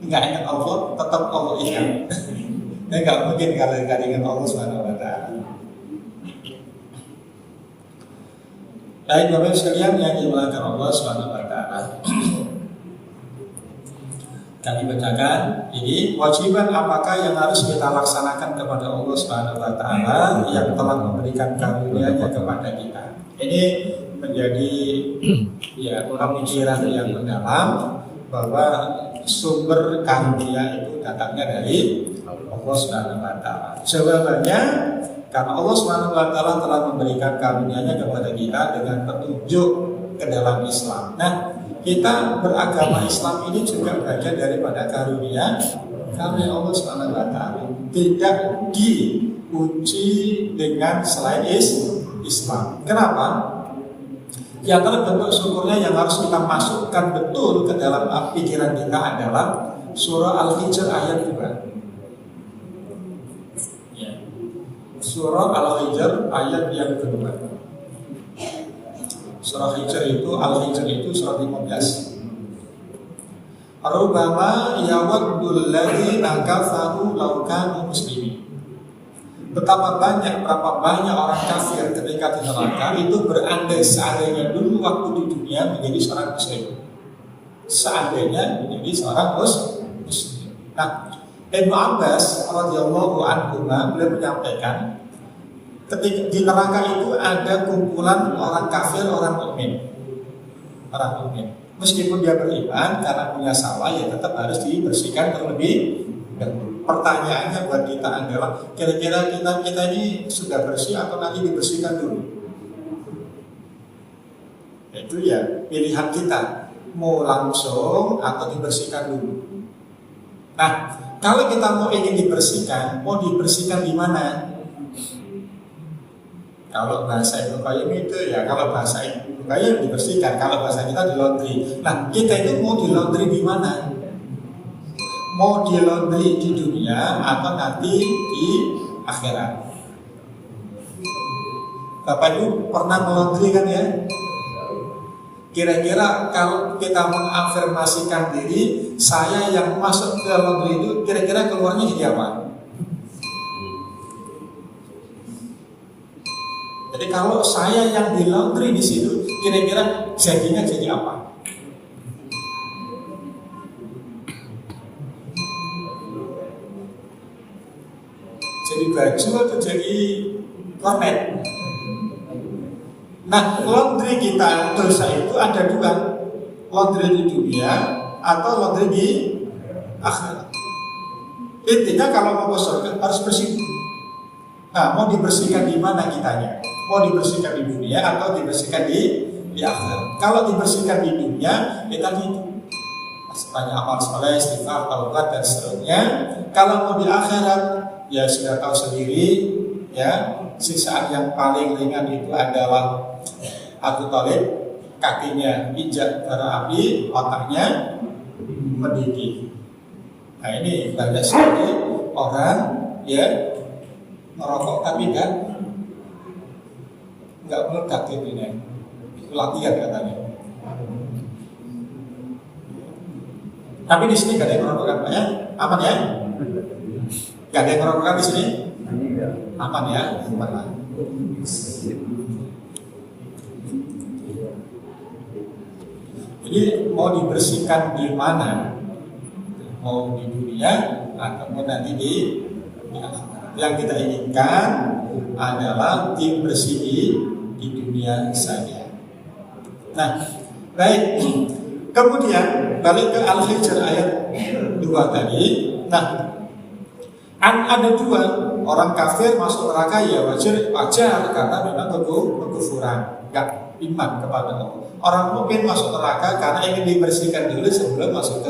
Nggak ingat Allah, tetap Allah ingat. Nah, nggak mungkin kalau nggak ingat Allah Subhanahu Wa Taala. Baik, Bapak sekalian yang dimuliakan Allah Subhanahu Wa Taala. Kami bacakan ini kewajiban apakah yang harus kita laksanakan kepada Allah Subhanahu Wa Taala yang telah memberikan karunia-Nya kepada kita. Ini menjadi pemikiran yang mendalam bahwa sumber karunia itu datangnya dari Allah Subhanahu Wa Taala. Jawabannya karena Allah Subhanahu Wa Taala telah memberikan karunia-Nya kepada kita dengan petunjuk ke dalam Islam. Nah, kita beragama Islam ini juga bagian daripada karunia Allah Subhanahu Wa Taala. Tidak diuji dengan selain Islam. Kenapa? Di antara bentuk syukurnya yang harus kita masukkan betul ke dalam pikiran kita adalah surah Al-Hijr ayat 2. Ya. Surah Al-Hijr ayat yang kedua. Surah Hijr itu, Al-Hijr itu surah 15. Rubama yawaddul ladzina kafaru law kanu muslimin. Berapa banyak orang kafir ketika di neraka itu berandai seandainya dulu waktu di dunia menjadi seorang muslim. Seandainya menjadi seorang muslim. Nah, Ibnu Abbas radhiyallahu anhu beliau menyampaikan ketika di neraka itu ada kumpulan orang kafir, orang mukmin. Orang mukmin. Meskipun dia beriman karena punya salah ya tetap harus dibersihkan terlebih dahulu. Pertanyaannya buat kita adalah kira-kira kita ini sudah bersih atau nanti dibersihkan dulu? Itu ya pilihan kita, mau langsung atau dibersihkan dulu. Nah, kalau kita mau ingin dibersihkan di mana? Kalau bahasa Ibnu Qayyim itu ya, kalau bahasa Ibnu Qayyim dibersihkan, kalau bahasa kita di laundry. Nah, kita itu mau di laundry di mana? Mau di laundry di dunia atau nanti di akhirat? Bapak Ibu pernah melaundry kan ya? Kira-kira kalau kita mengafirmasikan diri, saya yang masuk ke laundry itu kira-kira keluarnya jadi apa? Jadi kalau saya yang di laundry di situ, kira-kira jadinya jadi apa? Jadi baju atau jadi kornet? Nah, laundry kita dosa itu ada dua, laundry di dunia atau laundry di akhirat. Intinya kalau mau ke surga harus bersih. Nah, mau dibersihkan di mana kitanya? Mau dibersihkan di dunia atau dibersihkan di akhirat? Kalau dibersihkan di dunia, ya tadi banyak amal soleh, istighfar, taubat dan seterusnya. Kalau mau di akhirat, ya sudah tahu sendiri, ya siksaan yang paling ringan itu adalah Abu Thalib, kakinya injak bara api, otaknya mendidih. Nah ini banyak sekali orang ya merokok tapi nggak meledak ini, latihan katanya. Tapi di sini nggak ada yang merokok kan Pak ya? Aman ya? Nggak ada yang merokok kan di sini? Aman ya? Aman. Jadi mau dibersihkan di mana? Mau di dunia ataupun nanti di akhirat. Yang kita inginkan adalah dibersihi di dunia saja. Nah, baik. Kemudian balik ke Al-Hijr ayat 2 tadi. Nah, ada dua, orang kafir masuk neraka ya wajar karena memang kekufuran, enggak iman kepada Allah. Orang mukmin masuk neraka karena ingin dibersihkan dulu sebelum masuk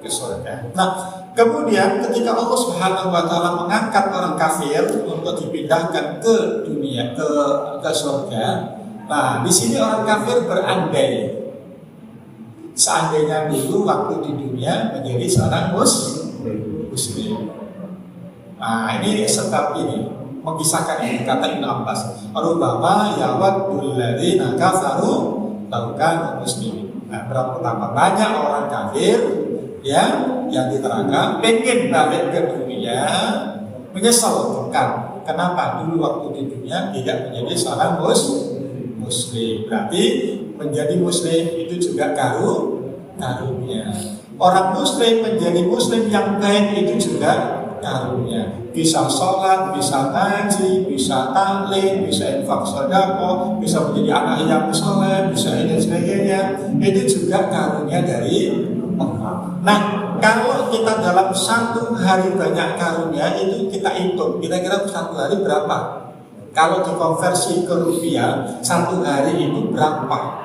ke surga. Nah, kemudian ketika Allah Subhanahu wa taala mengangkat orang kafir untuk dipindahkan ke dunia, ke surga. Nah, di sini orang kafir berandai seandainya dulu waktu di dunia menjadi seorang muslim. Nah, ini sebab ini. mengisahkan ini, kata Ibnu Abbas, rubama yawaddul ladzina kafaru law kanu muslimin. Nah, betapa banyak orang kafir yang diterangkan pengen balik ke dunia, menyesal kan kenapa dulu waktu di dunia tidak menjadi seorang muslim. Berarti menjadi muslim itu juga karunia. Orang muslim menjadi muslim yang baik itu juga karunia. Bisa sholat, bisa ngaji, bisa taklim, bisa infak sedekah, bisa menjadi anak yang soleh, bisa ini sebagainya. Itu juga karunia dari Allah. Nah, kalau kita dalam satu hari banyak karunia, itu kita hitung kira-kira satu hari berapa? Kalau dikonversi ke rupiah, satu hari itu berapa?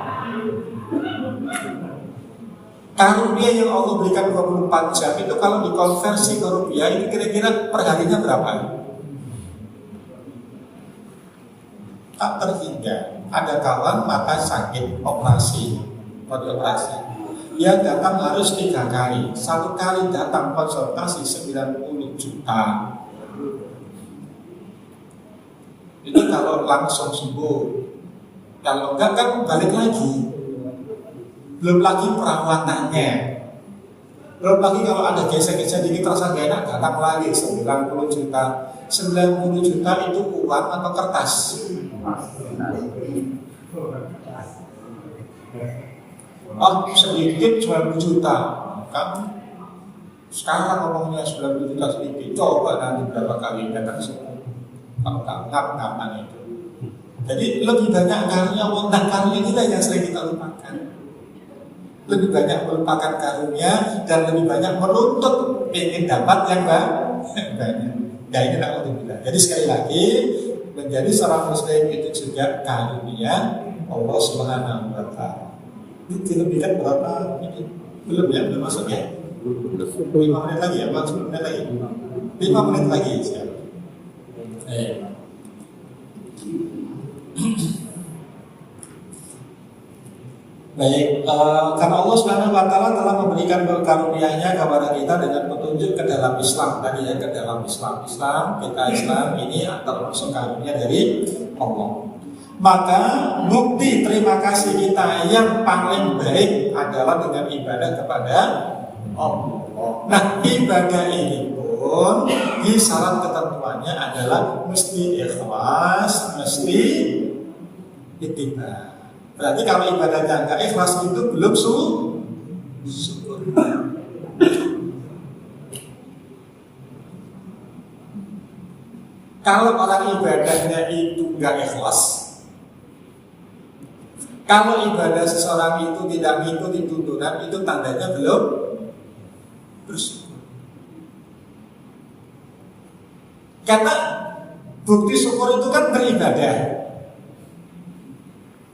Karunia yang Allah berikan 24 jam itu kalau dikonversi ke rupiah itu kira-kira perharinya berapa? Tak terhingga. Ada kawan mata sakit, operasi, mau dioperasi. Dia datang harus 3 kali. 1 kali datang konsultasi 90 juta. Itu kalau langsung sembuh. Kalau enggak kan balik lagi. Belum lagi perawatannya. Belum lagi kalau ada gesek-gesek dikit terasa gak enak, datang lagi 90 juta. 90 juta itu uang atau kertas? Oh, sedikit 90 juta. Kamu sekarang ngomongnya 90 juta sedikit. Coba nanti berapa kali datang semua. Kalau kapan itu. Jadi lebih banyak karunia Allah. Nah, karunia inilah yang sering kita lupakan. Lebih banyak melupakan karunia dan lebih banyak menuntut ingin dapat yang banyak. Nah, ini tak untuk kita. Jadi sekali lagi menjadi seorang muslim itu juga karunia Allah Subhanahu wa Ta'ala. Ini dilebihkan berapa? Belum ya, belum masuk ya. 5 menit lagi ya, 10 menit lagi. 5 menit lagi siap. Baik, karena Allah Subhanahu wa Ta'ala telah memberikan karunia-Nya kepada kita dengan petunjuk ke dalam Islam. Tadi ya, ke dalam Islam. Islam ini termasuk karunia dari Allah. Maka bukti terima kasih kita yang paling baik adalah dengan ibadah kepada Allah. Nah, ibadah ini pun di syarat ketentuannya adalah mesti ikhlas, mesti ittiba. Berarti kalau ibadahnya enggak ikhlas itu belum syukur. Kalau orang ibadahnya itu enggak ikhlas, kalau ibadah seseorang itu tidak mengikuti tuntunan, itu tandanya belum bersyukur. Karena bukti syukur itu kan beribadah.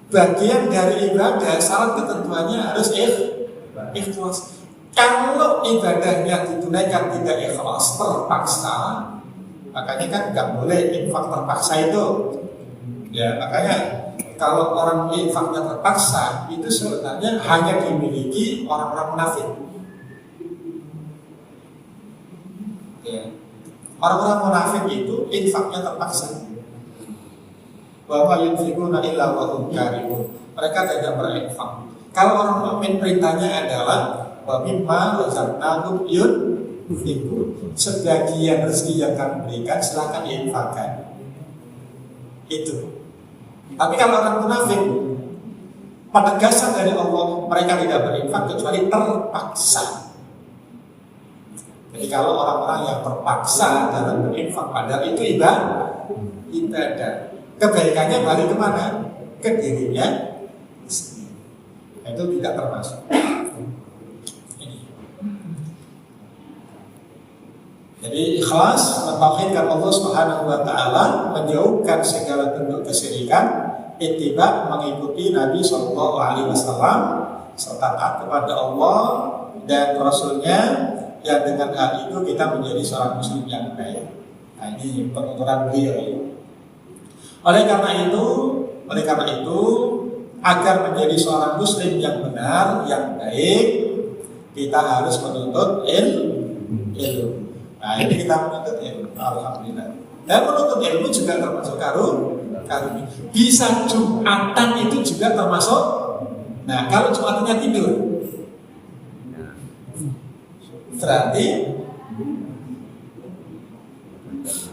Bagian dari ibadah, syarat ketentuannya harus ikhlas. Kalau ibadahnya ditunaikan tidak ikhlas, terpaksa, makanya kan nggak boleh infak terpaksa itu. Ya, makanya kalau orang infaknya terpaksa, itu sebenarnya hanya dimiliki orang-orang munafik. Ya. Orang-orang munafik itu infaknya terpaksa. Bahwa yunfikuna illa wa hum karihun. Mereka tidak berinfak. Kalau orang mukmin perintahnya adalah wa mimma razaqnahum yunfikun. Sebagian rezeki yang kami berikan silakan diinfakkan. Itu. Tapi kalau orang munafik, penegasan dari Allah, mereka tidak berinfak kecuali terpaksa. Jadi kalau orang-orang yang terpaksa dalam berinfak, padahal itu ibadah. Kebaikannya balik kemana? Ke dirinya sendiri. Itu tidak termasuk. Jadi ikhlas mentauhidkan Allah Subhanahu wa Ta'ala, menjauhkan segala bentuk kesyirikan, ittiba mengikuti Nabi Sallallahu Alaihi Wasallam, serta taat kepada Allah dan Rasulnya. Ya, dengan hal itu kita menjadi seorang muslim yang baik. Nah, ini penuturan beliau. Oleh karena itu, agar menjadi seorang muslim yang benar, yang baik, kita harus menuntut ilmu. Nah, ini kita menuntut ilmu. Alhamdulillah. Dan menuntut ilmu juga termasuk karunia. Bisa Jumatan itu juga termasuk. Nah, kalau Jumatannya tidur, berarti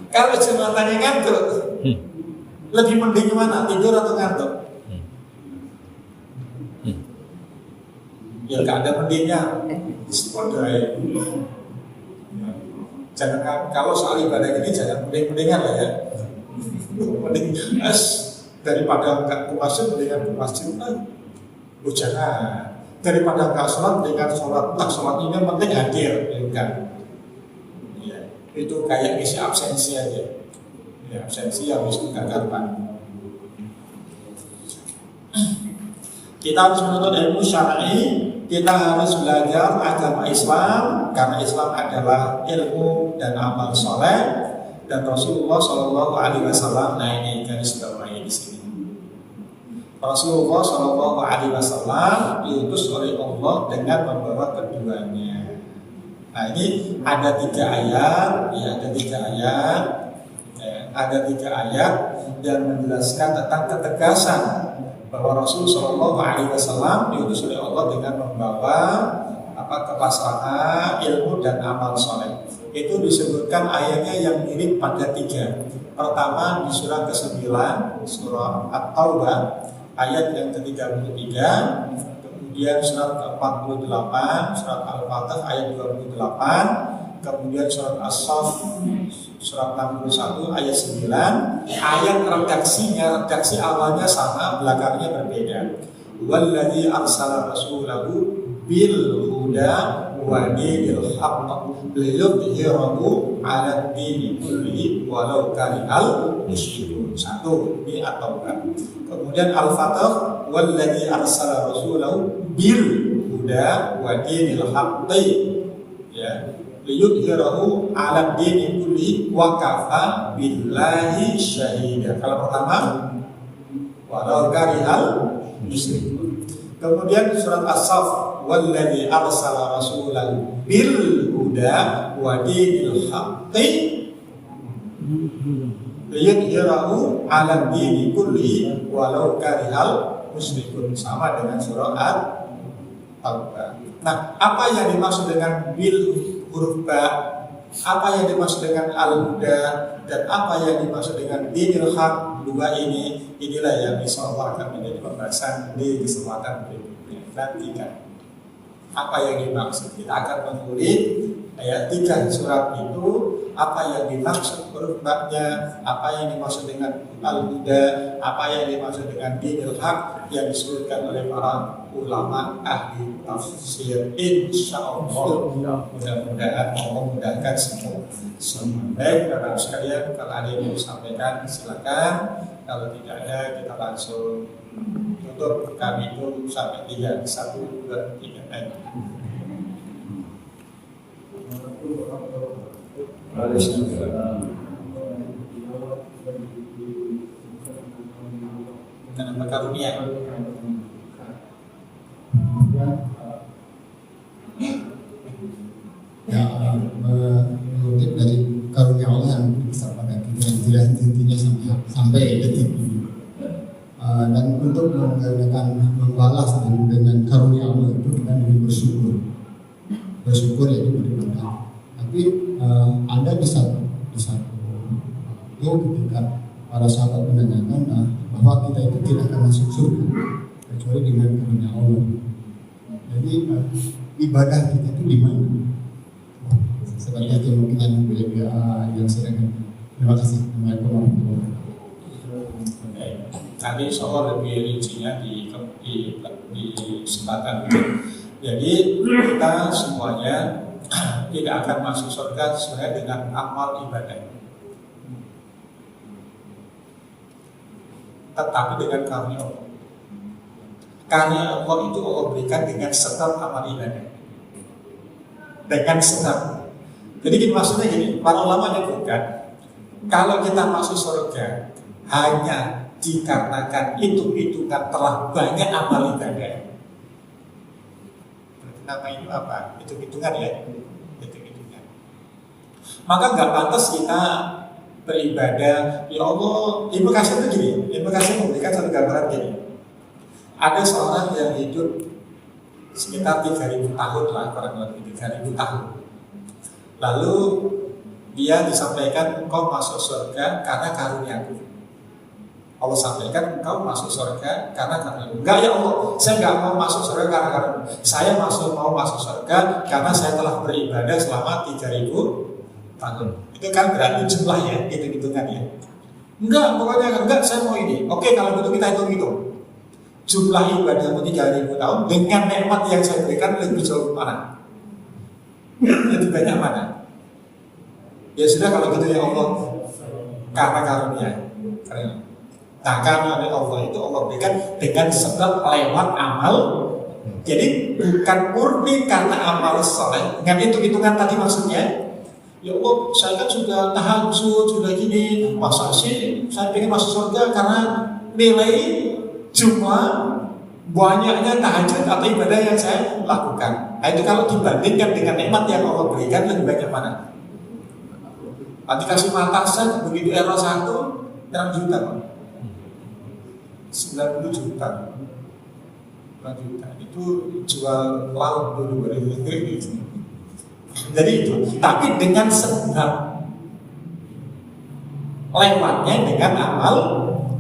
kalau Jumatannya ngantuk, lebih mending mana? Tidur atau ngantuk? Ya gak ada mendingnya. Spodai. Jangan, kalau soal ibadah ini jangan mending-mendingan lah ya. Mending daripada enggak ke masjid, mendingan ke masjid. Jangan. Daripada enggak sholat, mendingan sholat. Sholat ini yang penting hadir, bukan? Ya, itu kayak isi absensi aja. Ya, absensi yang bisa gagalkan. Kita harus menuntut ilmu syar'i. Kita harus belajar agama Islam karena Islam adalah ilmu dan amal soleh, dan Rasulullah Shallallahu Alaihi Wasallam. Nah ini garis bawahi di sini. Rasulullah Shallallahu Alaihi Wasallam diutus oleh Allah dengan membawa keduanya. Nah ini ada 3 ayat, ya ada 3 ayat yang menjelaskan tentang ketegasan bahwa Rasul Shallallahu Alaihi Wasallam diutus oleh Allah dengan membawa kepasrahan, ilmu dan amal soleh. Itu disebutkan ayatnya yang mirip pada 3. Pertama di surah ke-9, surah At-Taubah ayat yang ke-33, kemudian surat ke-48, surat Al-Fatih ayat 28, kemudian surat As-Saff surat 61 ayat 9. Ayat redaksi awalnya sama, belakangnya berbeda. Walladzi arsala rasulahu bil huda wa dinil haqq liyudhhirahu 'ala ad-dini kullihi walau karihal musyrikun. 1 ini At-Taubah. Kemudian Al-Fatih walladzi arsala rasulahu bil huda wa dinil haqq, ya, liyudhhirahu 'ala ad-dini kullihi wa kafa billahi syahida. Kalau pertama walau karihal musyrikun. Kemudian surat As-Saff walladzi arsala rasulahu bil huda wa dinil haqqi liyudhhirahu 'ala ad-dini kullihi walau karihal musyrikun. Sama dengan surat At-Taubah. Nah, apa yang dimaksud dengan bil huruf ba, apa yang dimaksud dengan al-huda, dan apa yang dimaksud dengan dinil haq, 2 inilah yang insyaallah akan menjadi pembahasan di kesempatan berikutnya. Nantikan apa yang dimaksud. Kita akan mengulik ayat 3 surat itu, apa yang dimaksud huruf ba-nya, apa yang dimaksud dengan al-huda, apa yang dimaksud dengan dinil haq yang disebutkan oleh para ulama ahli tafsir. Insyaallah mudah-mudahan Allah mudahkan semua. Baik, Bapak sekalian, kalau ada yang mau disampaikan silakan. Kalau tidak ada, kita langsung tutup. Kami itu sampai 3, 1, 2, 3. Karena karunia. Ya, mengutip dari karunia Allah yang besar pada kita yang tidak henti-hentinya sampai detik ini. Dan untuk membalas dengan karunia Allah itu kita lebih bersyukur ya beribadah. Tapi ada di satu waktu ketika para sahabat menanyakan bahwa kita itu tidak akan masuk surga kecuali dengan karunia Allah. Jadi ibadah kita itu di mana? Seperti itu mungkin yang saya akan. Terima kasih. Assalamualaikum warahmatullahi wabarakatuh. Nanti insyaallah lebih rincinya di kesempatan ini. Jadi kita semuanya tidak akan masuk surga sesuai dengan amal ibadah, tetapi dengan karunia Allah. Karunia Allah itu Allah berikan dengan sebab amal ibadah, dengan sebab. Jadi maksudnya gini, para ulama menyebutkan kalau kita masuk surga hanya dikarenakan hitung-hitungan telah banyak amal ibadah. Nama itu apa? Hitung-hitungan ya, hitung-hitungan. Maka nggak pantas kita beribadah. Ya Allah, Ibnu Katsir itu gini, Ibnu Katsir memberikan satu gambaran gini. Ada seorang yang hidup sekitar 3.000 tahun lah, kurang lebih 3.000 tahun. Lalu dia disampaikan engkau masuk surga karena karuniaku. Allah sampaikan engkau masuk surga karena karuniaku. Enggak ya Allah, saya enggak mau masuk surga karena karuniaku. Saya mau masuk surga karena saya telah beribadah selama 3.000 tahun. Itu kan berarti jumlahnya, hitung-hitungannya. Enggak, pokoknya enggak, saya mau ini. Oke, kalau begitu kita hitung-hitung. Jumlah ibadahmu 3.000 tahun dengan nikmat yang saya berikan lebih jauh mana? Lebih banyak mana? Ya sudah kalau gitu ya Allah, karena karunia. Nah karena Allah itu Allah berikan dengan sebab lewat amal. Jadi bukan murni karena amal soleh. Dengan hitung-hitungan tadi maksudnya, ya Allah saya kan sudah tahajud, sudah gini, masa sih saya pengen masuk surga karena nilai jumlah banyaknya tahajud atau ibadah yang saya lakukan. Nah itu kalau dibandingkan dengan nikmat yang Allah berikan lebih banyak mana? Nanti kasih mata saja begitu era 1 berapa juta? 90 juta. 9 juta itu jual laut dulu. Jadi itu, tapi dengan sebab lewatnya dengan amal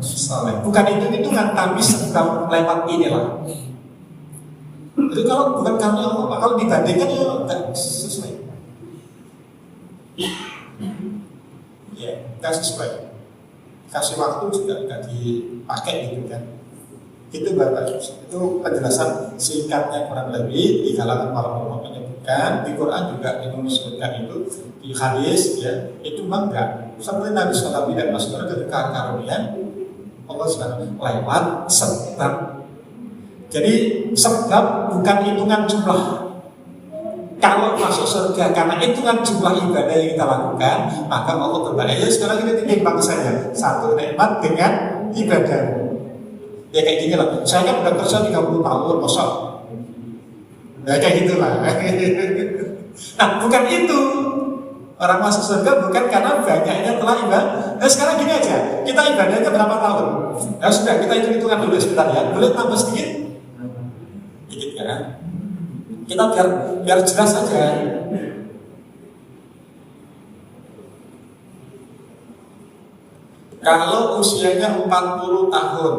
soleh. Bukan itu-hitungan, tapi sebab lewat inilah. Jadi kalau bukan karena Allah, kalau dibandingkan ya nggak sesuai. Ya, nggak sesuai. Kasih waktu juga nggak dipakai gitu kan. Itu Bapak, itu penjelasan singkatnya kurang lebih di kalangan para ulama menyebutkan, di Quran juga menyebutkan itu, di hadis ya, itu memang enggak. Seperti Nabi SAW tidak masuk surga ketika karunia Allah SWT lewat sebab. Jadi sebab bukan hitungan jumlah. Kalau masuk surga karena hitungan jumlah ibadah yang kita lakukan, maka Allah berbalik. Ya sekarang kita timbang saja satu nikmat dengan ibadah. Ya kayak gini lah. Saya kan udah kerja 30 tahun, masa? Ya kayak gitulah. Nah bukan itu. Orang masuk surga bukan karena banyaknya telah ibadah. Nah sekarang gini aja, kita ibadahnya berapa tahun? Ya sudah, kita hitung-hitungan dulu sebentar ya. Boleh tambah sedikit? Sedikit ya. Kita biar jelas saja. Kalau usianya 40 tahun,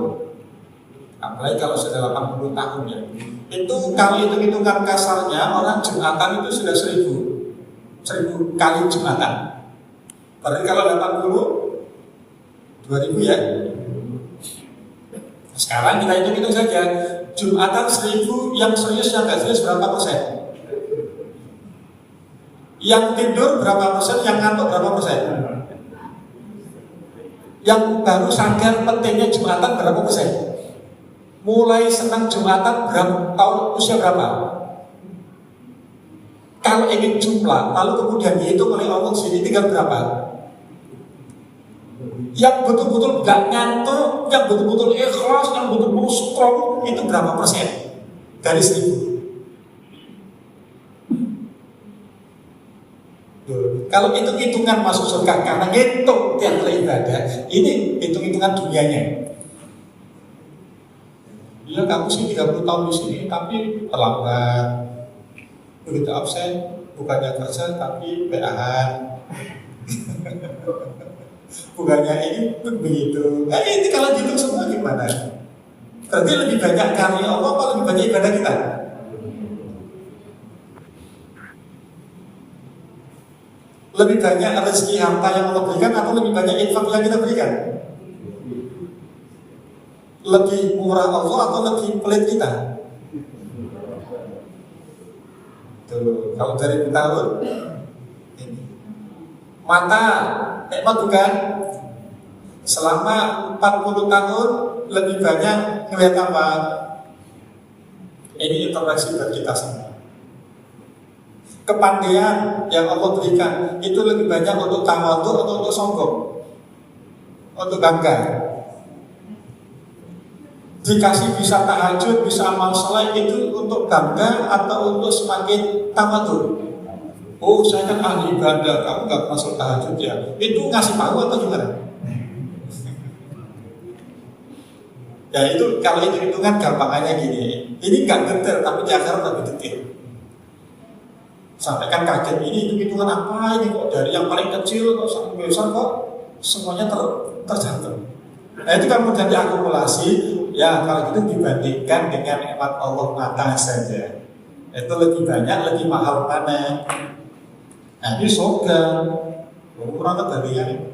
apalagi kalau sudah 80 tahun ya, itu kalau hitung-hitungan kasarnya orang Jumatan itu sudah 1000 kali Jumatan. Berarti kalau 80 2000 ya. Sekarang kita hitung-hitung saja, Jumatan 1000 yang serius yang gak serius berapa persen? Yang tidur berapa persen? Yang ngantuk berapa persen? Yang baru sadar pentingnya Jumatan berapa persen? Mulai senang Jumatan berapa tahun, usia berapa? Kalau ingin jumlah, lalu kemudian dihitung oleh Allah sini tinggal berapa? Yang betul-betul gak ngantuk, yang betul-betul ikhlas, yang betul-betul strong, itu berapa persen dari 1000? Kalau hitung-hitungan masuk surga karena ngitung tiap ibadah, ini hitung-hitungan dunianya. Iya kamu sih 30 tahun di sini, tapi terlambat. Begitu absen, bukannya kerja tapi PA-an. Bukannya ini begitu. Ini kalau gitu semua gimana? Berarti lebih banyak karya Allah apa lebih banyak ibadah kita? Lebih banyak rezeki harta yang Allah berikan atau lebih banyak infak yang kita berikan? Lebih murah Allah atau lebih pelit kita? Tuh, kalau dari tahun ini mata nikmat bukan? Selama 40 tahun lebih banyak melihat apa? Ini interaksi bagi kita semua. Kepandaian yang Allah berikan itu lebih banyak untuk tawadhu atau untuk sombong? Untuk bangga. Dikasih bisa tahajud, bisa amal saleh itu untuk bangga atau untuk semakin tawadhu? Oh saya kan ahli ibadah, kamu nggak masuk tahajud ya? Itu ngasih tahu atau gimana? Ya itu kalau hitung-hitungan gampangannya gini. Ini nggak detail tapi di akhirat lebih detail. Sampai kan kaget ini hitung-hitungan apa ini kok dari yang paling kecil kok sampai besar kok semuanya terjangkau. Nah itu kan mudah diakumulasi. Ya kalau gitu dibandingkan dengan nikmat Allah mata saja, itu lebih banyak, lebih mahal mana? Nah ini surga, kurang kebandingan.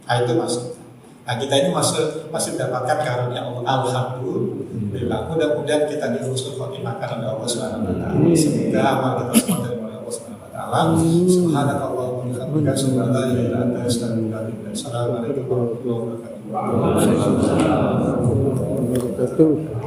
Nah itu maksudnya. Nah kita ini masih mendapatkan karunia Allah. Alhamdulillah. Mudah-mudahan kita di husnul khotimah karena Allah Subhanahu wa taala. Semoga amal kita semua dari Allah Subhanahu wa taala. Subhanallah wa bihamdihi asyhadu an la ilaha illa anta astaghfiruka wa atubu ilaik. Assalamualaikum warahmatullahi wabarakatuh. Waalaikumsalam.